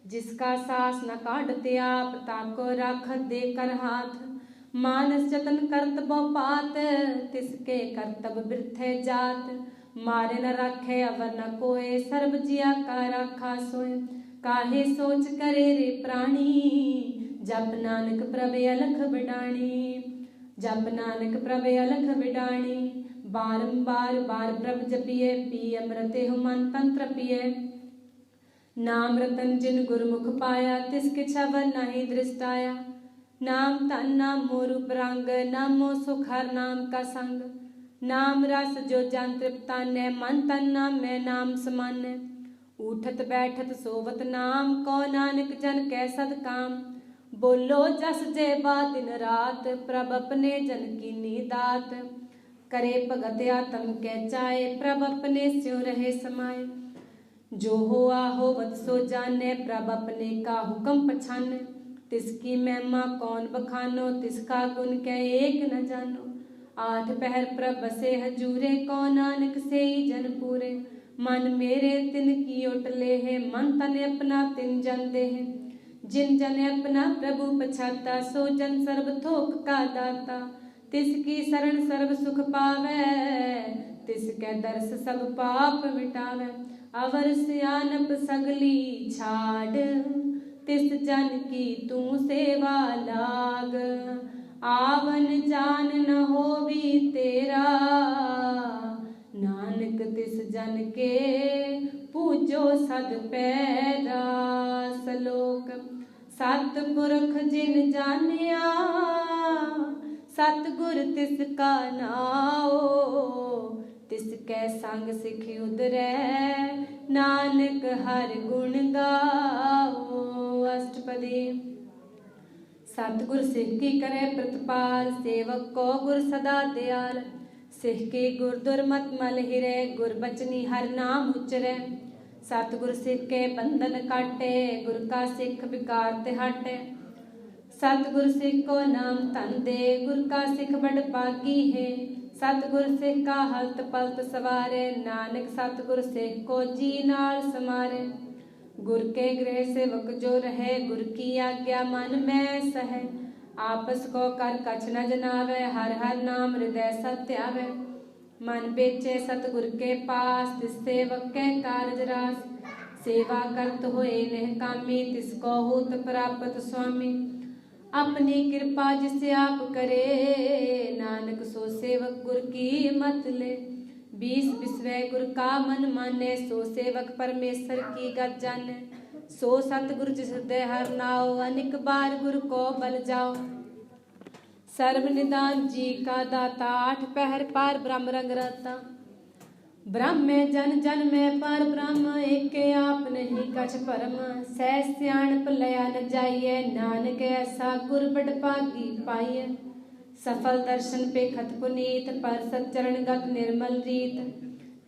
जिसका सास न काढ़ते आप, ताको राखत दे कर हाथ। मानस जतन करत बहु पात, तिसके करतब बिरथे जात। मारे न राखे अवर न कोय, सर्ब जिया का राखा सोय। काहे सोच करे रे प्राणी, जप नानक प्रभ अलख बिडाणी। जप नानक प्रभ अलख बिडाणी। बारंबार बार प्रभ जपिए, पी अमृत हो मन तंत्र पिए। नाम रतन जिन गुरमुख पाया, तिसके छवर नहीं दृष्टाया। नाम तन नाम मोरु रंग, नामो सुख हर नाम का संग। नाम रस जो जन तृप्तान्य, मन तन नाम में नाम समान्य। उठत बैठत सोवत नाम, को नानक जन कै सद काम। बोलो जस जे बा दिन रात, प्रभ अपने जन की नीदात। करे भगत आत्म कै चाहे, प्रभ अपने स्यों रहे समाये। जो होआ होवत सो जाने, प्रभ अपने का हुक्म पछाने। तिसकी महिमा कौन बखानो, तिसका गुण कै एक न जानो। आठ पहर प्रभ बसे हजूरे, को नानक से ही जन पूरे। मन मेरे तिन की ओट ले है, मन तन अपना तिन जन दे है। जिन जन अपना प्रभु पछाता, सो जन सर्ब थोक का दाता। तिसकी शरण सर्ब सुख पावे, तिसके दर्श सब पाप मिटावे। अवर सियानप सगली छाड़, तिस जन की तू सेवा लाग। आवन जान न होवी तेरा, नानक तिस जन के पूजो सद पैरा। सलोक सतपुरख जिन जानिया, सतगुर तिसका नाओ। तिसकै संग सिख उदरै, नानक हर गुण गाओ। अष्टपदी। सतगुर सिख की करे प्रतिपाल, सेवक को गुर सदा दयाल। सिख के गुर दुर्मत मल हिरे, गुर बचनी हर नाम उचरै। सतगुर सिख के बंधन काटे, गुर का सिख विकार ते हटे। सतगुर सिख को नाम धन दे, गुर का सिख बड़ पागी है। सतगुर सिख का हलत पलत सवारे, नानक सतगुर सिख को जी नाल समारे। गुर के गृह सेवक जो रहे, गुर की आज्ञा मन में सहे। आपस को कर कछ न जनावे, हर हर नाम हृदय सत्यावे। मन बेचे सतगुर के पास, तिस सेवक के कारज रास। सेवा करत होए नेह कामी, तिसको होत प्राप्त स्वामी। अपनी कृपा जिसे आप करे, नानक सो सेवक गुर की मत ले। 20 बिसवे गुर का मन माने, सो सेवक परमेश्वर की गत जाने। सो सतगुर जिस हृदय हर नाओ, अनिक बार गुर को बल जाओ। सर्व निदान जी का दाता, आठ पहर पार ब्रह्म रंग रहता। ब्रह्म में जन जन में पर ब्रह्म, एक आप नहीं कछ परम। सह सियाणप लया न जाइए, नानक ऐसा गुर बड़ पागी पाइए। सफल दर्शन पे खत पुनीत, पर सच्चरण गत निर्मल रीत।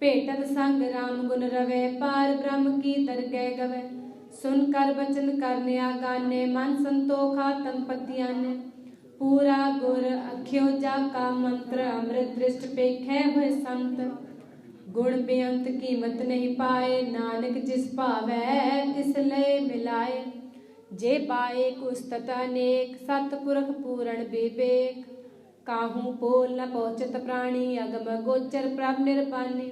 भेटत संग राम गुण रवै, पार ब्रह्म की दरगह गवै। सुन कर बचन करनिया गाने, मन संतोख आत्म पतियाने। पूरा गुर अख्यो जाका मंत्र, अमृत दृष्ट पेखै हुए संत। गुण बेअंत कीमत नहीं पाए, नानक जिस पावै तिस लय मिलाए। जे पाए कुस्तत अनेक, सतपुरख पूरण विवेक। काहू पोल न पहुँचत प्राणी, अगम गोचर प्रभ निर्बानी।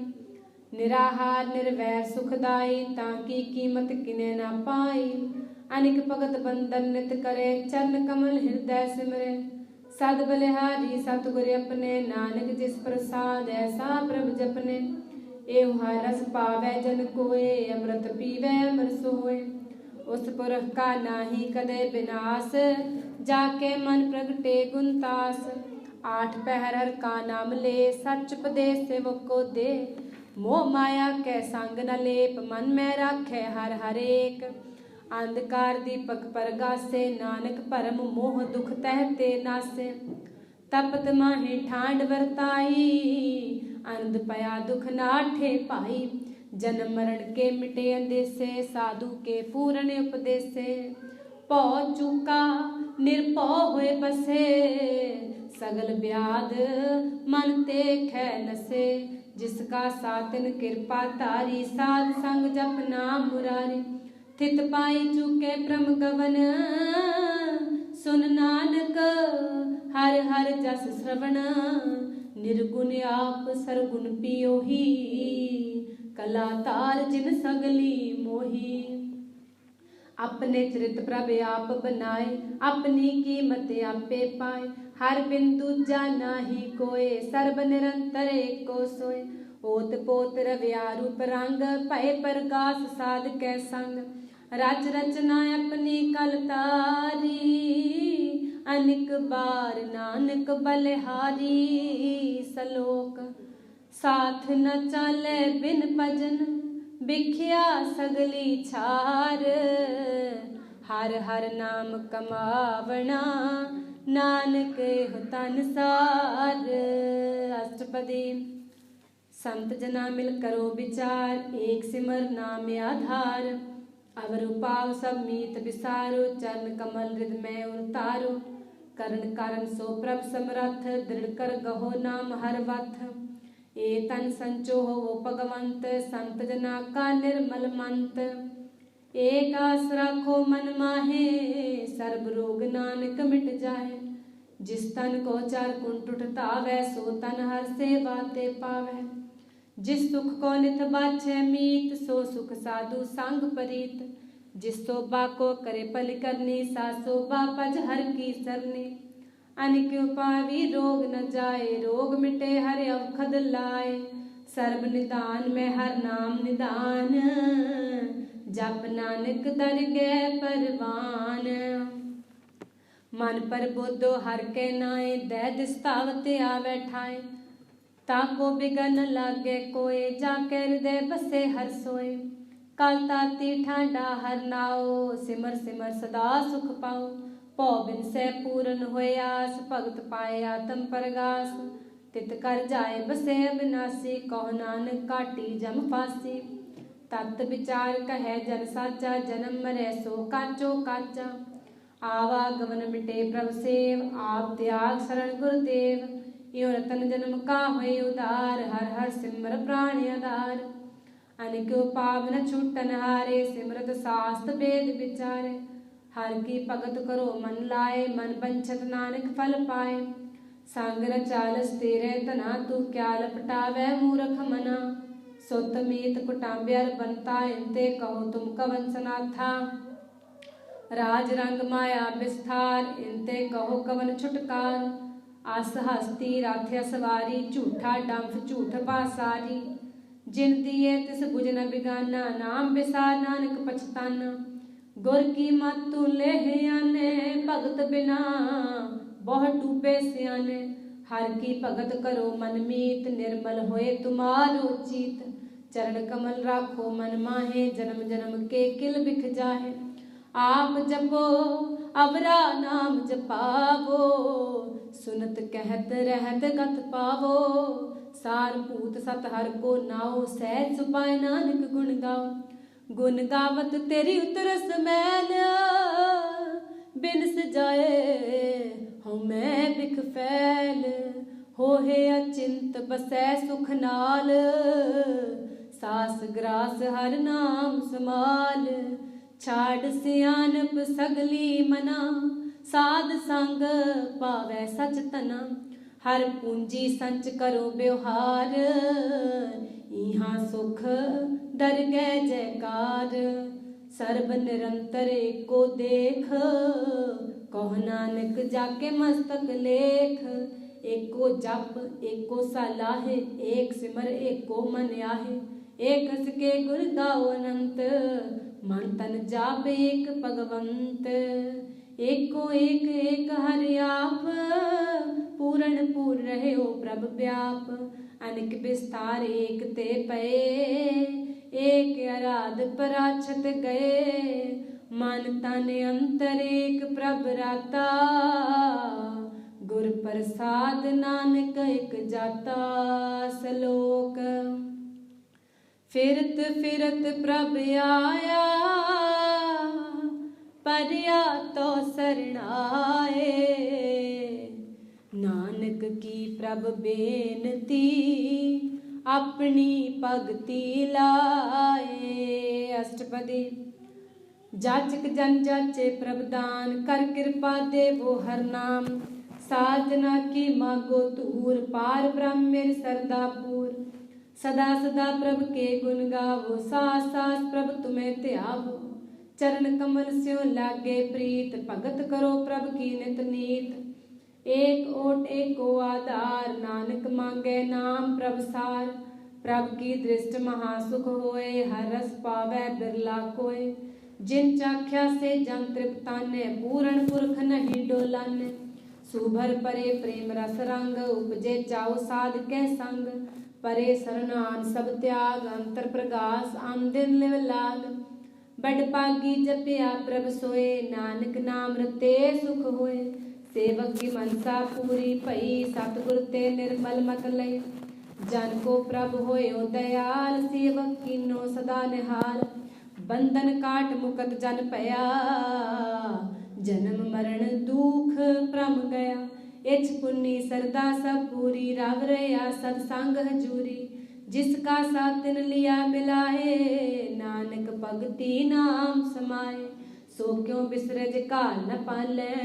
निराहार निर्वैर सुखदाई, ताकि कीमत किने न पाई। अनिक भगत बंदन नित करे, चरण कमल हृदय सिमरे। सद बलिहारी सतगुर अपने, नानक जिस प्रसाद ऐसा प्रभ जपने। एहु हर रस पावै जन कोय, अमृत पीवै अमर सोय। उस पुरख का नाही कदे विनाश, जाके मन प्रगटे गुणतास। आठ पहर हर का नाम ले, सच उपदेश सेवक को दे। मोह माया कै संग न लेप, मन में राखै हर हरेक। अंधकार दीपक परगासे, नानक परम मोह दुख तह ते नासे। तपत माहे ठांड वरताई, आनंद पया दुख नाठे पाई। जन्म मरण के मिटे अंदेसे, साधु के पूर्ण उपदेसे। पौ चूका निर्भौ होए बसे, सगल व्याध मन ते खै नसे। जिसका सातिन कृपा तारी, साध संग जप नाम मुरारी। थित पाई चुके प्रम गवन, सुन नानक हर हर जस श्रवण। निर्गुण आप सरगुण पियोही, कला तार जिन सगली मोही। अपने चरित प्रभ आप बनाए, अपनी कीमत आपे पाए। हर बिंदु जाना ही कोय, सर्ब निरंतर एको सोय। ओत पोत रव्या रूप रंग, भय प्रगास साध कै संग। रच रचना अपनी कल तारी, अनिक बार नानक बलिहारी। सलोक साथ न चाले बिन भजन, बिख्या सगली छार। हर हर नाम कमावना, नानक हो तन सार। अष्टपदी। संत जना मिल करो विचार, एक सिमर नाम आधार। अवर उपाव सब मीत विसारो, चरण कमल हृदय में उतारो। करण कारण सो प्रभ समरथ, दृढ़ कर गहो नाम हर वथ। ए तन संचो हो भगवंत, संत जना का निर्मल मंत। एक आस राखो मन माहे, सर्ब रोग नानक मिट जाए। जिस तन को चार कुंठ उठतावै, सो तन हर सेवा ते पावै। जिस सुख को नित बाछै मीत, सो सुख साधु संग परीत। जिस शोभा को करे पल करनी, सा शोभा पज हर की सरनी। अनिक उपावी रोग न जाए, रोग मिटे हर अवखद लाए। सर्ब निदान में हर नाम निदान, जप नानक दरगह परवान। मन पर बोधो हर के नाए, दै दिस्तावत आवे ठाए। ताको बिगन लागे कोय, जाके हृदय बसे हर सोए। कल ताती ठांडा हर नाओ, सिमर सिमर सदा सुख पाओ। पौ बिन से पूरन होए आस, भगत पाए आत्म परगास। तित कर जाए बसे अविनाशी, कहो नानक काटी जम फांसी। तत विचार कहे जन साचा, जन्म मरै सो काचो काचा। आवागमन मिटे प्रभ सेव, आप त्याग शरण गुरुदेव। यो रतन जन्म का होए उदार, हर हर सिमर प्राण आधार। अनिक पाव न छूटन हारे, सिमरत शास्त्र वेद विचारे। हर की भगत करो मन लाए, मन बंछत नानक फल पाए। संग न चालस तेरे तना, तू क्या लपटावै मूरख मना। सुत मीत कुटाम्ब्यर बनता, इनते कहो तुम कवन सनाथा। राज रंग माया विस्तार, इनते कहो कवन छुटकार। अस हस्ती राध्य सवारी, झूठा डंफ झूठ बासारी। जिन दिए तिस बुझ न बिगाना, नाम बिसार नानक पछताना। गुर की मत तू लेह आने, भगत बिना बहुत डूबे सियाने। हर की भगत करो मन मीत, निर्मल होए तुम्हारो चीत। चरण कमल राखो मन माहे, जन्म जन्म के किल बिख जाहे। आप जपो अवरा नाम जपावो, सुनत कहत रहत गत पावो। सार भूत सत हर को नाओ, सहज सुपाए नानक गुण गाओ। गुण गावत तेरी उतरस मैल, बिन सजाए हूँ मैं बिख फैल। होहे अचिंत बसै सुख नाल, सास ग्रास हर नाम समाल। छाड़ सियानप सगली मना, साध संग पावै सच तना। हर पूंजी संच करो व्यवहार, इहाँ सुख दरगह जयकार। सर्ब निरंतर एको देख, कहो नानक जाके मस्तक लेख। एको जप एको सलाहे, एक सिमर एको मन आहे। एक हस के गुर गाओ अनंत, मन तन जाप एक भगवंत। एको एक एक हरि आप, पूरण पूर रहे हो प्रभ व्याप। अनिक विस्तार एक ते पए, एक आराध पराछत गए। मन तन अंतर एक प्रभ राता, गुर प्रसाद नानक एक जाता। सलोक फिरत फिरत प्रभ आया, परया तो सरणाए। नानक की प्रभ बेनती, अपनी भगति लाए। अष्टपदी जाचक जन जाचे प्रभ दान, कर कृपा देवो हर नाम। साधना की मागो तूर, पार ब्रह्म मेरी सरदा पूर। सदा सदा प्रभ के गुण गावो, सास सास प्रभ तुम्हें त्यावो। चरण कमल स्यों लागे प्रीत, भगत करो प्रभ की नित नीत। एक ओट एको आधार, नानक मांगे नाम प्रभ सार। प्रभ की दृष्ट महासुख होए, हर रस पावै बिरला कोय। जिन चाख्या से जन तृप्ताने, पूरण पुरख नहीं डोलाने। सुभर परे प्रेम रस रंग, उपजे चाओ साध के संग। परे सरनान सब त्याग, अंतर प्रगास आन दिन लिव लाग। बड़ पागी जपिया प्रभ सोए, नानक नाम रते सुख होए। सेवक की मनसा पूरी पई, सतगुर ते निर्मल मत लय। जन को प्रभ होए दयाल, सेवक कीनो सदा निहाल। बंधन काट मुकत जन पया, जन्म मरण दुख प्रम गया। इछ पुन्नी सरदा सब पूरी, राव रया सत्संग हजूरी। जिसका साथ तिन लिया मिलाए, नानक भगति नाम समाए। सो क्यों बिसरज काल न पालै,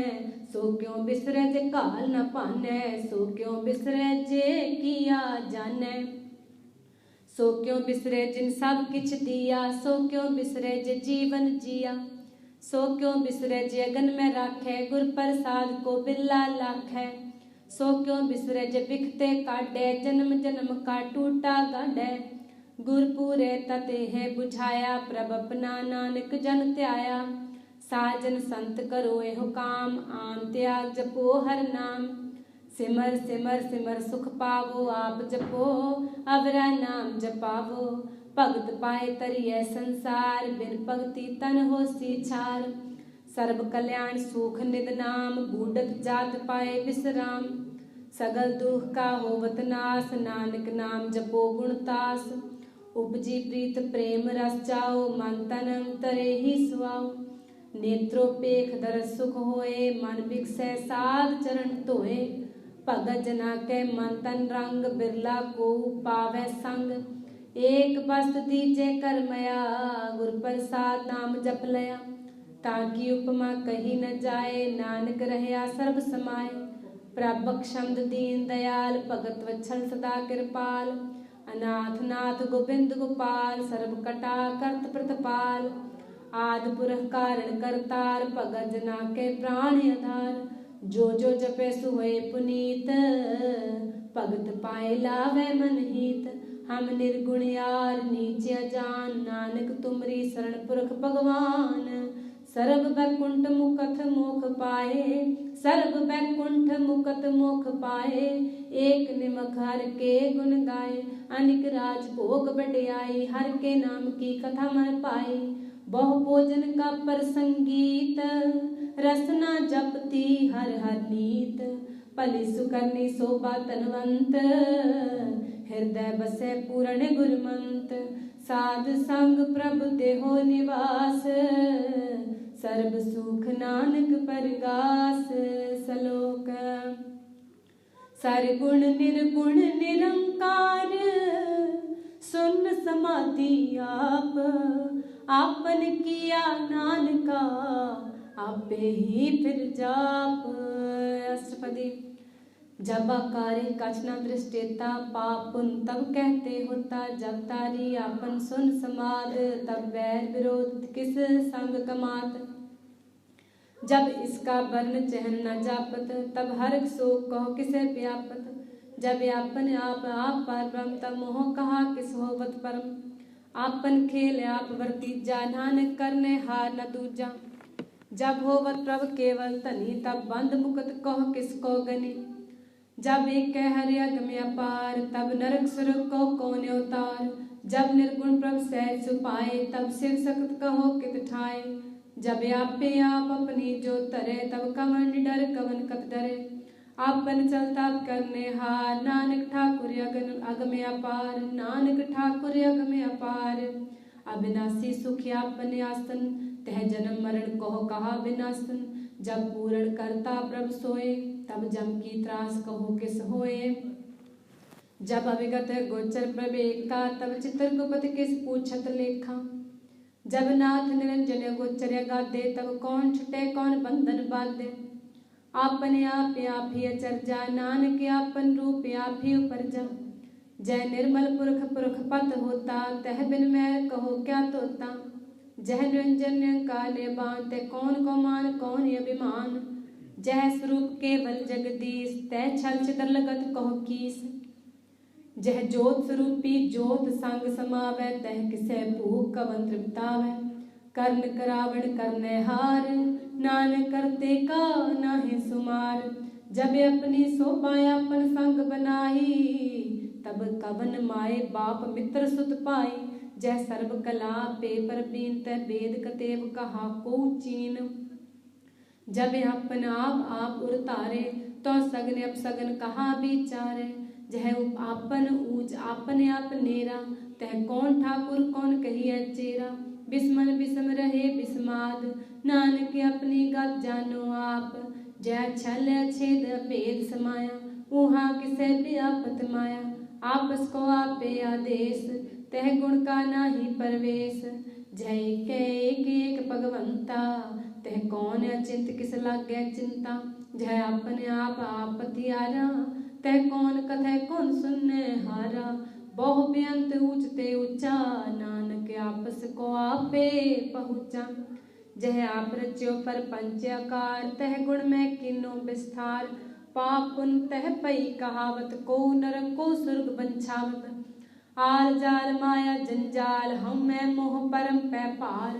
सो क्यों बिसरज काल न पानै। सो क्यों बिसरज किया जानै, सो क्यों बिसरे जिन सब किछ दिया। सो क्यों बिसरे जे जीवन जिया। सो क्यों बिसरे जे अगन में राखै, गुर प्रसाद को बिल्ला लाखै। सो क्यों बिसरे जे बिखते काढै, जन्म जन्म का टूटा गाढै। गुर पूरे तते है बुझाया, प्रभ अपना नानक जन त्याया। साजन संत करो एहो काम, आन त्याग जपो हर नाम। सिमर सिमर सिमर सुख पावो, आप जपो अवरा नाम जपावो। भगत पाए तरिए संसार, बिन भगति तन होसी छार। सर्व कल्याण सुख निद नाम, बूढ़त जात पाए विश्राम। सगल दुख का होवत नास, नानक नाम जपो गुणतास। उपजी प्रीत प्रेम रस जाओ, मन तन अंतरे ही सुआओ। नेत्रोपेख दरस सुख होए, मन बिकसै साध चरण धोए। भगत जना के मन तन रंग, बिरला को पावै संग। एक बस्त दीजे कर मया, गुर प्रसाद नाम जप लया। ताकि उपमा कही न जाए, नानक रहया सर्ब समाए। प्रभ बख्शमद दीन दयाल, भगत वत्सल सदा कृपाल। अनाथ नाथ गोविंद गोपाल, सर्ब कटा करत प्रतिपाल। आदि पुरख कारण करतार, भगत जना के प्राण आधार। जो जो जपे सुहोए पुनीत, भगत पाए लावे मन हीत। हम निर्गुण यार नीच अजान, नानक तुमरी शरण पुरख भगवान। सर्ब बैकुंठ मुकत मोख पाए, सर्ब बैकुंठ मुकत मोख पाए। एक निमक हर के गुण गाए, अनिक राज भोग बढ़ियाई। हर के नाम की कथा मन पाई, बहु भोजन का प्रसंगीत, रसना जपती हर हर नीत। पली सुकरनी शोभा तनवंत, हृदय बसे पूर्ण गुरमंत। साध संग प्रभु देहो निवास, सर्ब सुख नानक परगास। सलोक सरगुण निर्गुण निरंकार, सुन समाधि आप। आपन किया नानका, आपे ही फिर जाप। अष्टपदी जब आकारे कछना दृष्टेता, पाप पुण्य तब कहते होता। जब तारी आपन सुन समाद, तब वैर विरोध किस संग कमात। जब इसका वर्ण चहन न जापत, तब हर्ष शोक कहो किसे व्यापत। जब आपन आप पर ब्रह्म, तब मोह कहा किस होवत परम। आपन खेल आप वर्तीजा, नानक करने हार न दूजा। जब होवत प्रभु केवल तनी, तब बंद मुकुट कहो किसको गनी। जब एक हरि अगम अपार, तब नरक सुरक को कौन अवतार। जब निर्गुण प्रभु सहज सुपाए, तब शिव सख्त कहो कित ठाए। जब आपे आप अपनी जो तरे, तब कवन डर कवन कत डरे। आपन चलता करने हार, नानक ठाकुर अगम अपार। नानक ठाकुर अगम अपार। अविनाशी सुख आपन आसन, तह जन्म मरण कहो कहा विनाशन। जब पूर्ण करता प्रभु सोए, तब जम की त्रास कहो किस होए। जब अविगत गोचर प्रभु एका, तब चित्रगुप्त किस पूछत लेखा। जब नाथ निरंजन गोचर गादे, तब कौन छुटे कौन बंधन बांधे। आपने आप ही अचरजा, नानक आपन रूप आप ही उपरजा। जय निर्मल पुरख पुरख पत होता, तह बिन मैं कहो क्या तोता। जह निरंजन काले बांते, कौन को मान कौन अभिमान। जह स्वरूप केवल जगदीश, तह छल छितर लगत कहो कीस। जह जोत स्वरूपी जोत संग समावै, तह किसे भूख कवन तृप्तावै। कर्ण करावण करने हार, नानक करते का नाहि सुमार। जब अपनी शोभा अपन संग बनाई, तब कवन माए बाप मित्र सुत पाई। जय सर्व कला पेपर बीन, तह वेद कतेव कहा को चीन। जब अपन आप उरतारे, तो सगन अपसगन कहा विचारे। जह आपन ऊंच आपने आप नेरा, तह कौन ठाकुर कौन कहिए चेरा। बिस्मन बिस्म रहे बिस्माद, नानक अपनी गत जानो आप। जय छल छेद भेद समाया, उहाँ किसे व्यापत माया। आपस को आपे आदेश, तह गुण का नाही परवेश। जय के एक भगवंता, तह कौन अचिंत किस लागे चिंता। जय अपने आप पतियारा, तह कौन कथे कौन सुनने हारा। बहु बेअंत ऊंचते ऊंचा, नानक आपस को आपे पहुँचा। जय आप रच्यो पर पंचाकार, तह गुण में किनो विस्तार। पाप पुन तह पई कहावत, को नरक को स्वर्ग बंछावत। आल जाल माया जंजाल, हम मैं मोह परम पै पार।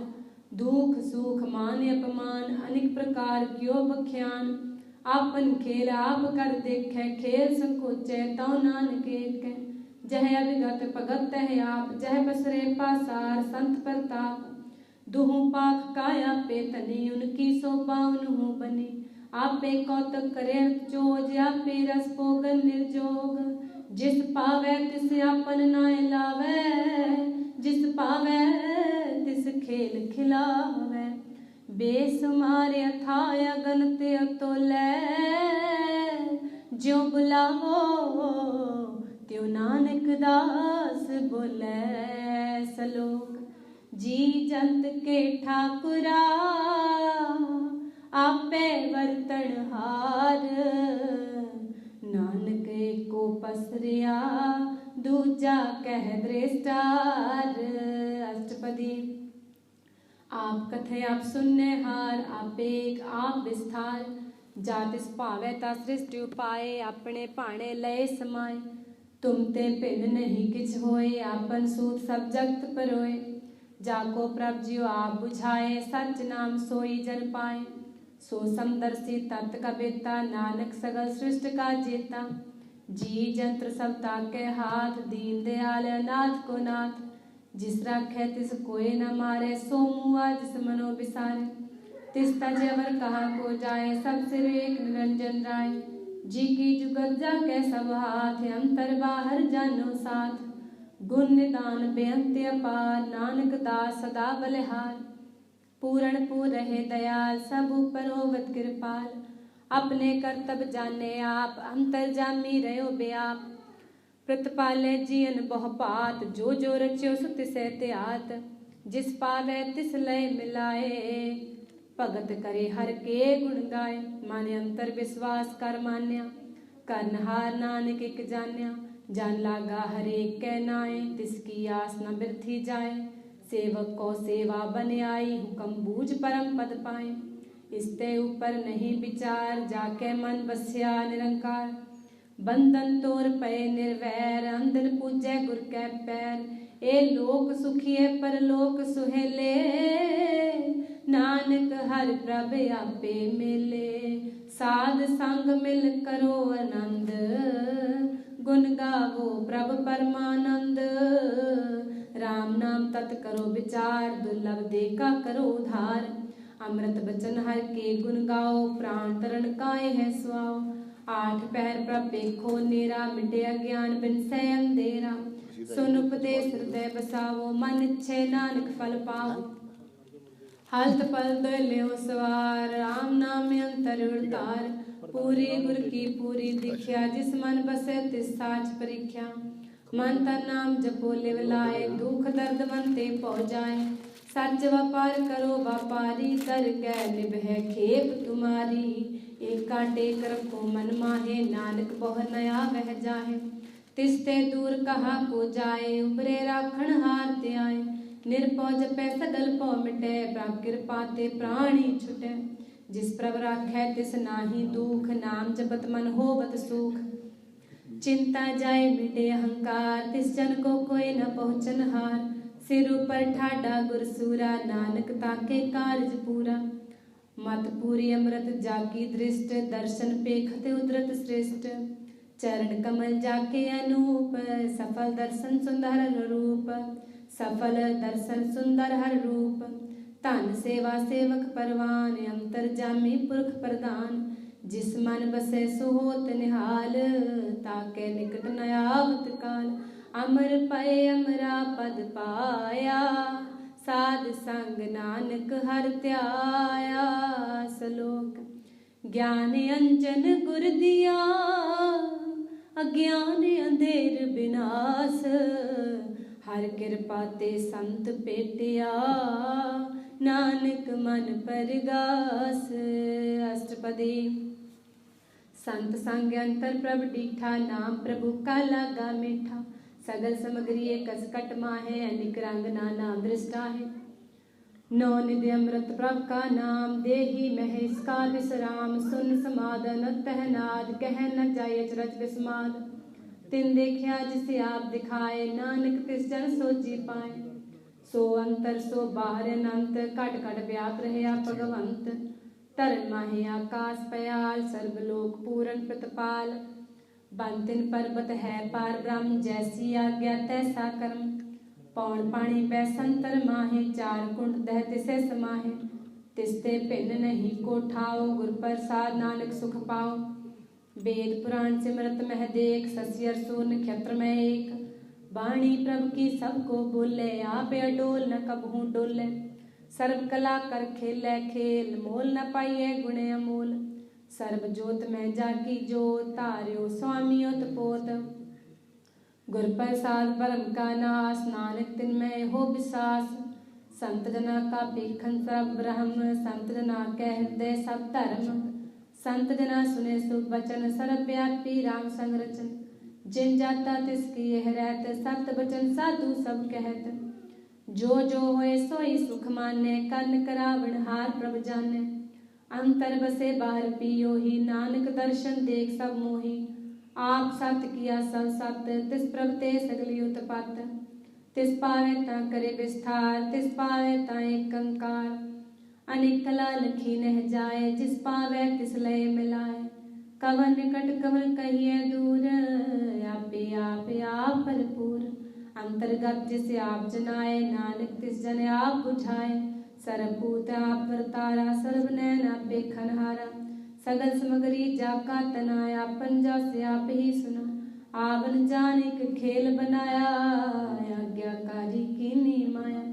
दुख सुख मान अपमान, अनेक प्रकार क्यों बख्यान। आपन खेल आप कर देखे, खेल संकोचे तो नानक एक। जह अविगत भगत तह आप, जह बसरे पासार संत प्रताप। दुहु पाख काया पे तनी, उनकी शोभा उन्हु बनी। आपे कौतक करे चोज, आपे रस पोगन निर्जोग। जिस पावे तिस आपन नाय लावे, जिस पावे तिस खेल खिलावे। बेसुमार अथाय अगन ते तोले, ज्यों बुलावो त्यों नानक दास बोले। सलोक जी जंत के ठाकुरा, आपे वर्तन हार। नानक को पसरिया, दूजा कह दृष्टार। अष्टपदी आप कथे आप सुनने हार, आप एक आप विस्तार। जातिस पावे ता सृष्टि उपाय, अपने पाणे लय समाय। तुम ते भिन्न नहीं किछ होए, आपन सूत सब जगत परोए। जाको प्रभ जियो आप बुझाए, सच नाम सोई जन पाए। सो समदर्शी तत्व का बेता, नानक सगल सृष्टि का जेता। जी जंत्र सब ताके हाथ, दीन दयाल अनाथ को नाथ। जिस राखै तिस कोय न मारे, सो मुआ जिस मनो बिसारे। तिस तज अवर कहा को जाए, सब सिर एक निरंजन राय। जी की जुगत जाके सब हाथ, अंतर बाहर जानो साथ। गुण निदान बेअंत अपार, नानक दास सदा बलिहार। पूरण पूर रहे दयाल, सब ऊपर होवत कृपाल। अपने करतब जाने आप, अंतर जामी रहो बेआप। प्रतिपाले जियन बहु पात, जो जो रच्यो सो तिसे त्यात। जिस पावे तिस लय मिलाए, भगत करे हर के गुण गाए। माने अंतर विश्वास कर मान्या, करनहार नानक एक जान्या। जान लागा हर एक कै नाए, तिसकी आस न बिरथी जाए। सेवक को सेवा बन आई, हुक्म बूझ परम पद पाए। इसते ऊपर नहीं विचार, जाके मन बस्या निरंकार। बंधन तोर पए निर्वैर, अंधन पूजै गुर कै पैर। ए लोक सुखिए परलोक सुहेले, नानक हर प्रभ आपे मिले। साध संग मिल करो आनंद, गुण गावो प्रभ परमानंद। राम नाम तत् करो विचार, दुर्लभ देखा करो उधार। अमृत बचन हर के गुण गाओ, प्राण तरण काए है सुआओ। आठ पहर प्रभ पेखो नेरा, मिटे अज्ञान बिनसै अंधेरा। सुन उपदेश हृदय बसावो, मन इच्छे नानक फल पाओ। हल्त पल दो सवार, राम नाम अंतर उड़तार। पूरी गुर की पूरी दिख्या, जिस मन बसे तिस साच परीख्या। मन तन नाम जपो लिव लाए, दुख दर्द मन ते पौ जाए। सच व्यापार करो व्यापारी, तर कै निभै खेप तुम्हारी। एका टेक रखो मन माहे, नानक बहु नया बह जाहे। तिसते दूर कहा को जाए, उबरे राखण हार ते आए। निरपौ जपै सगल पौ मिटै, प्रभ कृपा ते प्राणी छुटै। जिस प्रभ राखै तिस नाहि दुख, नाम जपत मन होवत सुख। चिंता जाए मिटे अहंकार, तिस जन को कोई न पहुँचन हार। सिर ऊपर ठाडा गुर सूरा, नानक ताके कारज पूरा। मत पूरी अमृत जाकी दृष्ट, दर्शन पेखते उद्रत श्रेष्ठ। चरण कमल जाके अनूप, सफल दर्शन सुंदर रूप। सफल दर्शन सुंदर हर रूप। धन सेवा सेवक परवान, अंतर जामी पुरख प्रदान। जिस मन बसे सो होत निहाल, ताके निकट न आवत काल। अमर पए अमरा पद पाया, साध संग नानक हर त्याया। श्लोक। ज्ञान अंजन गुर दिया, अज्ञान अंधेर विनाश। हर कृपा ते संत पेटिया, नानक मन परगास। अष्टपदी। संत संग अंतर प्रभ डीठा, नाम प्रभु का लागा मीठा। सगल समग्री कस कट माहे, अनिक रंग नाना दृष्टा है। नौ निधि अमृत प्रभ का नाम, देही महेश का विश्राम। सुन समाधन तह नाद, कह न जाय अचरज विस्माद। तिन देखिया जिसे आप दिखाए, नानक तिस जन सोची पाए। सो अंतर सो बाहर अनंत, कट कट व्याप रहया भगवंत। तरन माहे आकाश पयाल, सर्वलोक पूरन प्रतिपाल। बंतिन पर्वत है पार ब्रह्म, जैसी आज्ञा तैसा कर्म। पौन पानी पै संतर माहे, चार कुंड दह तिसे समाहे। तिसते भिन्न नहीं को ठाओ, गुर प्रसाद नानक सुख पाओ। वेद पुराण सिमरत मह देख, शशि अर सूर्य नक्षत्र में एक। वाणी प्रभु की सबको बोले, आप अडोल न कबहू डोले। सर्व कला कर खेलै खेल, मोल न पाइए गुण अमोल। सर्व जोत में जाकी जोत, तार्यो स्वामी उत पोत। गुर प्रसाद परम का नाश, नानक तिन में हो विश्वास। संत जना का पेखन सब ब्रह्म, संत जना के हृदय सब धर्म। संत जना सुने सुख बचन, सर्वव्यापी राम संग रचन। जिन जाता तिसकी यह रहत, सत्य बचन साधु सब कहत। जो जो होए सोई सुख माने, कर्ण करावण हार प्रभ जाने। अंतर बसे बाहर पियो ही, नानक दर्शन देख सब मोही। आप सत किया सब सत, तिस प्रभ ते सगली उत्पत। तिस पावे ता करे विस्तार, तिस पावे ता एक अंकार। अनेक कला लखी नह जाए, जिस पावे तिस लय मिलाए। कवन निकट कवन कहिए दूर, आपे आप भरपूर। अंतर्गत जिसे आप जनाए, नानक तिस जन आप बुझाए। सर्वभूत आप वर्तारा, सर्व नैन आपे खनहारा। सगल समगरी जाका तनाया, आपन जस आप ही सुना। आवन जान एक खेल बनाया, आज्ञाकारी कीनी माया।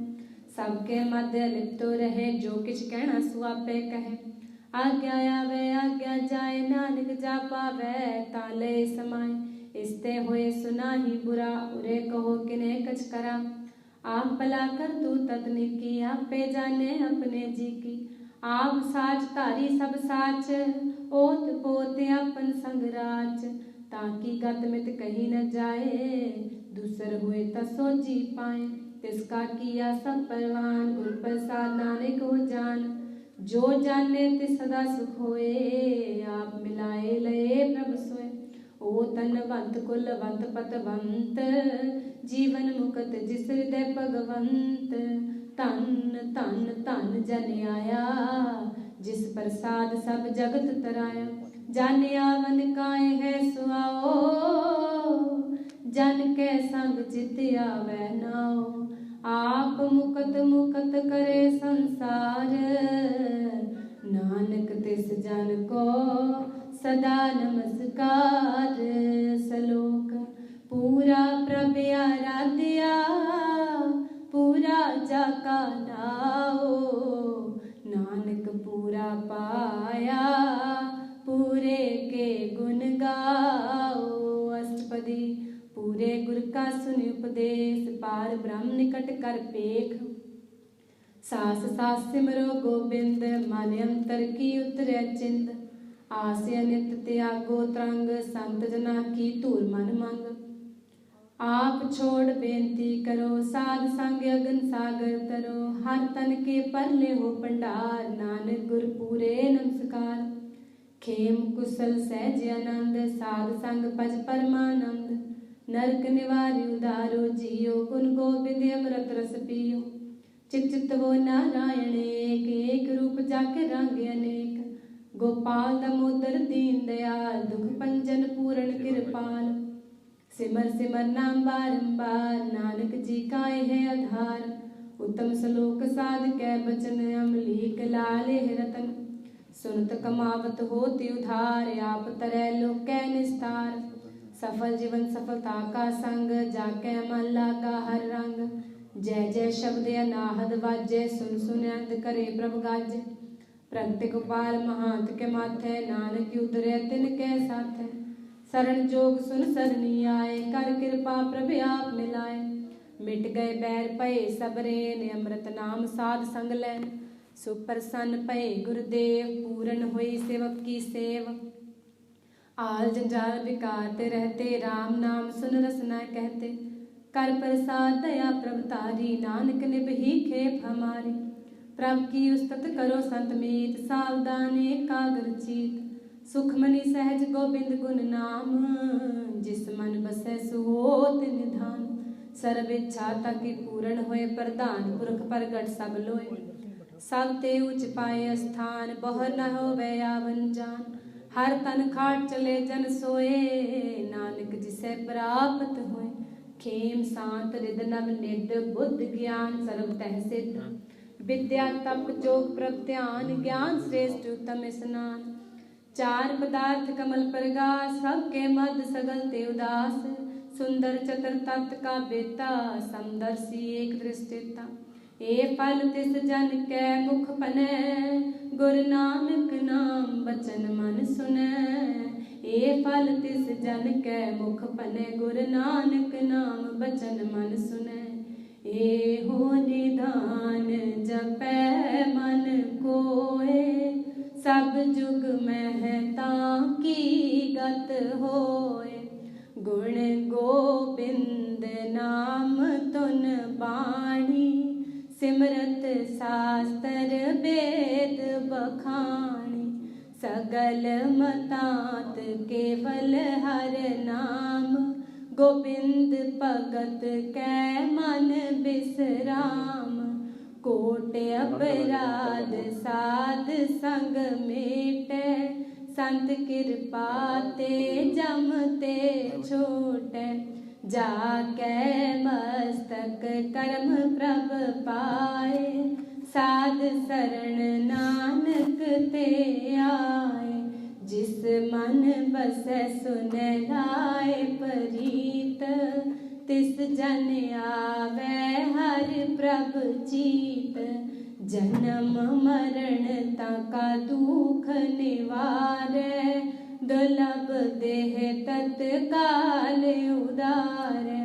सबके मध्य लिप्तो रहे, जो किछ कहना सो आपे कहे। आज्ञा आवे आज्ञा जाए, नानक जा पावे ताले समाए। इसते होए सुना ही बुरा, उरे कहो किने कछ करा। आप भला कर तू ततने की, आपे जाने अपने जी की। आप साच धारी सब साच, ओत पोते अपन संग राच। ताकि गत मित कही न जाए, दूसर हुए तसो जी पाए। तिसका किया सब परवान, गुर प्रसाद नानक हो जान। जो जाने तिस सदा सुख होए, आप मिलाए लए प्रभ सोए। ओ तनवंत कुलवंत पतवंत, जीवन मुकत जिस हृदय भगवंत। धन धन धन जन आया, जिस प्रसाद सब जगत तराया। जन आवन काए है सुआओ, जन के संग चित आवे नाओ। आप मुकत मुकत करे संसार, नानक तिस जन को सदा नमस्कार। सलोक पूरा प्रभ आराध्या, पूरा जाका नाओ। नानक पूरा पाया, पूरे के गुण गाओ। अष्टपदी पूरे गुर का सुनि उपदेश, पार ब्रह्म निकट कर पेख। सास सास सिमरो गोबिंद, मन अंतर की उतरै चिंद। आस अनित त्यागो तरंग, संत जना की धूर मन मंग। आप छोड़ बेनती करो, साध संग अगन सागर तरो। हर तन के परले हो भंडार, नानक गुर पूरे नमस्कार। खेम कुशल सहज आनंद, साध संग पज परमानंद। नरक निवारि उदारो जियो, गुण गोबिंद अमृत रस पियो। चित चित वो नारायण एक, एक रूप जाके रंग अनेक। गोपाल दामोदर दीन दयाल, दुख पंजन पूरण कृपाल। सिमर सिमर नाम बारंबार, नानक जी काए है आधार। उत्तम श्लोक साध कै बचन, अमलीक लाले रतन। सुनत कमावत होति उधार, आप तरै लोकै निस्तार। सफल जीवन सफलता का संग, जाकै मन लागा हर रंग। जय जय शब्द अनाहद वाजै, सुन सुन आनंद करे प्रभ गाजै। प्रगति गोपाल महांत के माथे, नानक उतरै तिन कै साथे। शरण जोग सुन सरनी आए, कर कृपा प्रभ आप मिलाए। मिट गए बैर भये सबरे, अमृत नाम साध संग लैन। सुप्रसन्न भये गुरुदेव, पूरन हुई सेवक की सेव। आल जंजाल विकारते रहते, राम नाम सुन रसना कहते। कर प्रसाद दया प्रभ तारी, नानक निभही खेप हमारी। प्रभ की उस्तत करो संत मीत, सावधान एकाग्र चीत। सुखमनी सहज गोबिंद गुण नाम, जिस मन बसै सुहोत निधान। सर्व इच्छा ताकि पूर्ण होए, प्रधान पुरख प्रगट सब लोए। सब ते उच पाए स्थान, बहु न होवे आवन जान। हर तन खाट चले जन सोए, नानक जिसे प्राप्त होए। खेम शांत रिद नव निध, बुद्ध ज्ञान सर्व तह सिद्ध। विद्या तप जोग प्रभ ध्यान, ज्ञान श्रेष्ठ उत्तम स्नान। चार पदार्थ कमल प्रगास, सबके मध्य सगल ते उदास। सुंदर चतुर तत्व का बेता, समदर्शी एक दृष्टिता। ए फल तिस जन कै मुख पनै, गुरु नानक नाम बचन मन सुनै। ए फल तिस जन कै मुख पनै, गुरु नानक नाम बचन मन सुनै। ए हो निधान जपै मन कोय, सब जुग महता की गत होय। गुण गोबिंद नाम तुन बाणी, सिमरत शास्त्र वेद बखानी। सगल मतात केवल हर नाम, गोबिंद भगत कै मन बिसराम। कोट अपराध साध संग मेटै, संत कृपा ते जम ते छोटै। जाके मस्तक कर्म प्रभ पाए, साध शरण नानक ते आए। जिस मन बसै सुन लाए परीत, तिस जन आवे हर प्रभ चीत। जन्म मरण ताका दुख निवारै, दुर्लभ देह तत्काल उदारै।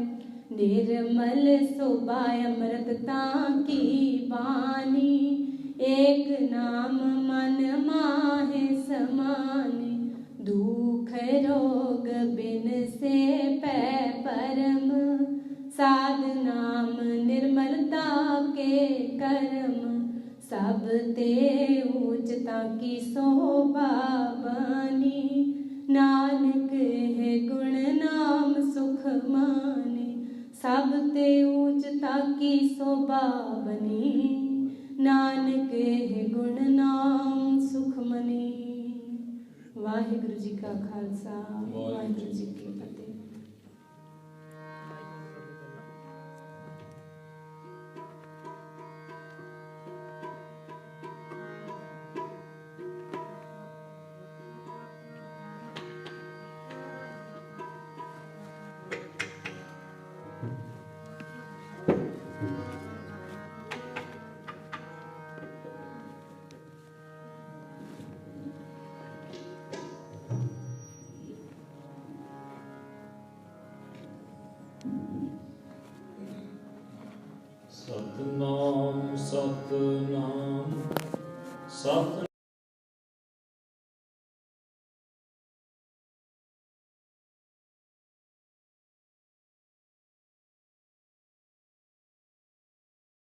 निर्मल शोभा अमृत ताकी बानी, एक नाम मन माहे समानी। दुख रोग बिन से पै परम, साध नाम निर्मलता के कर्म। सब ते ऊंच ताकी शोभा बानी, नानक है गुण नाम सुख मानी। सब ते ऊंच ताकी शोभा बनी, नानक है गुण नाम सुख मनी। वाहिगुरु जी का खालसा, वाहिगुरु जी की फतेह। सतनाम सतनाम सत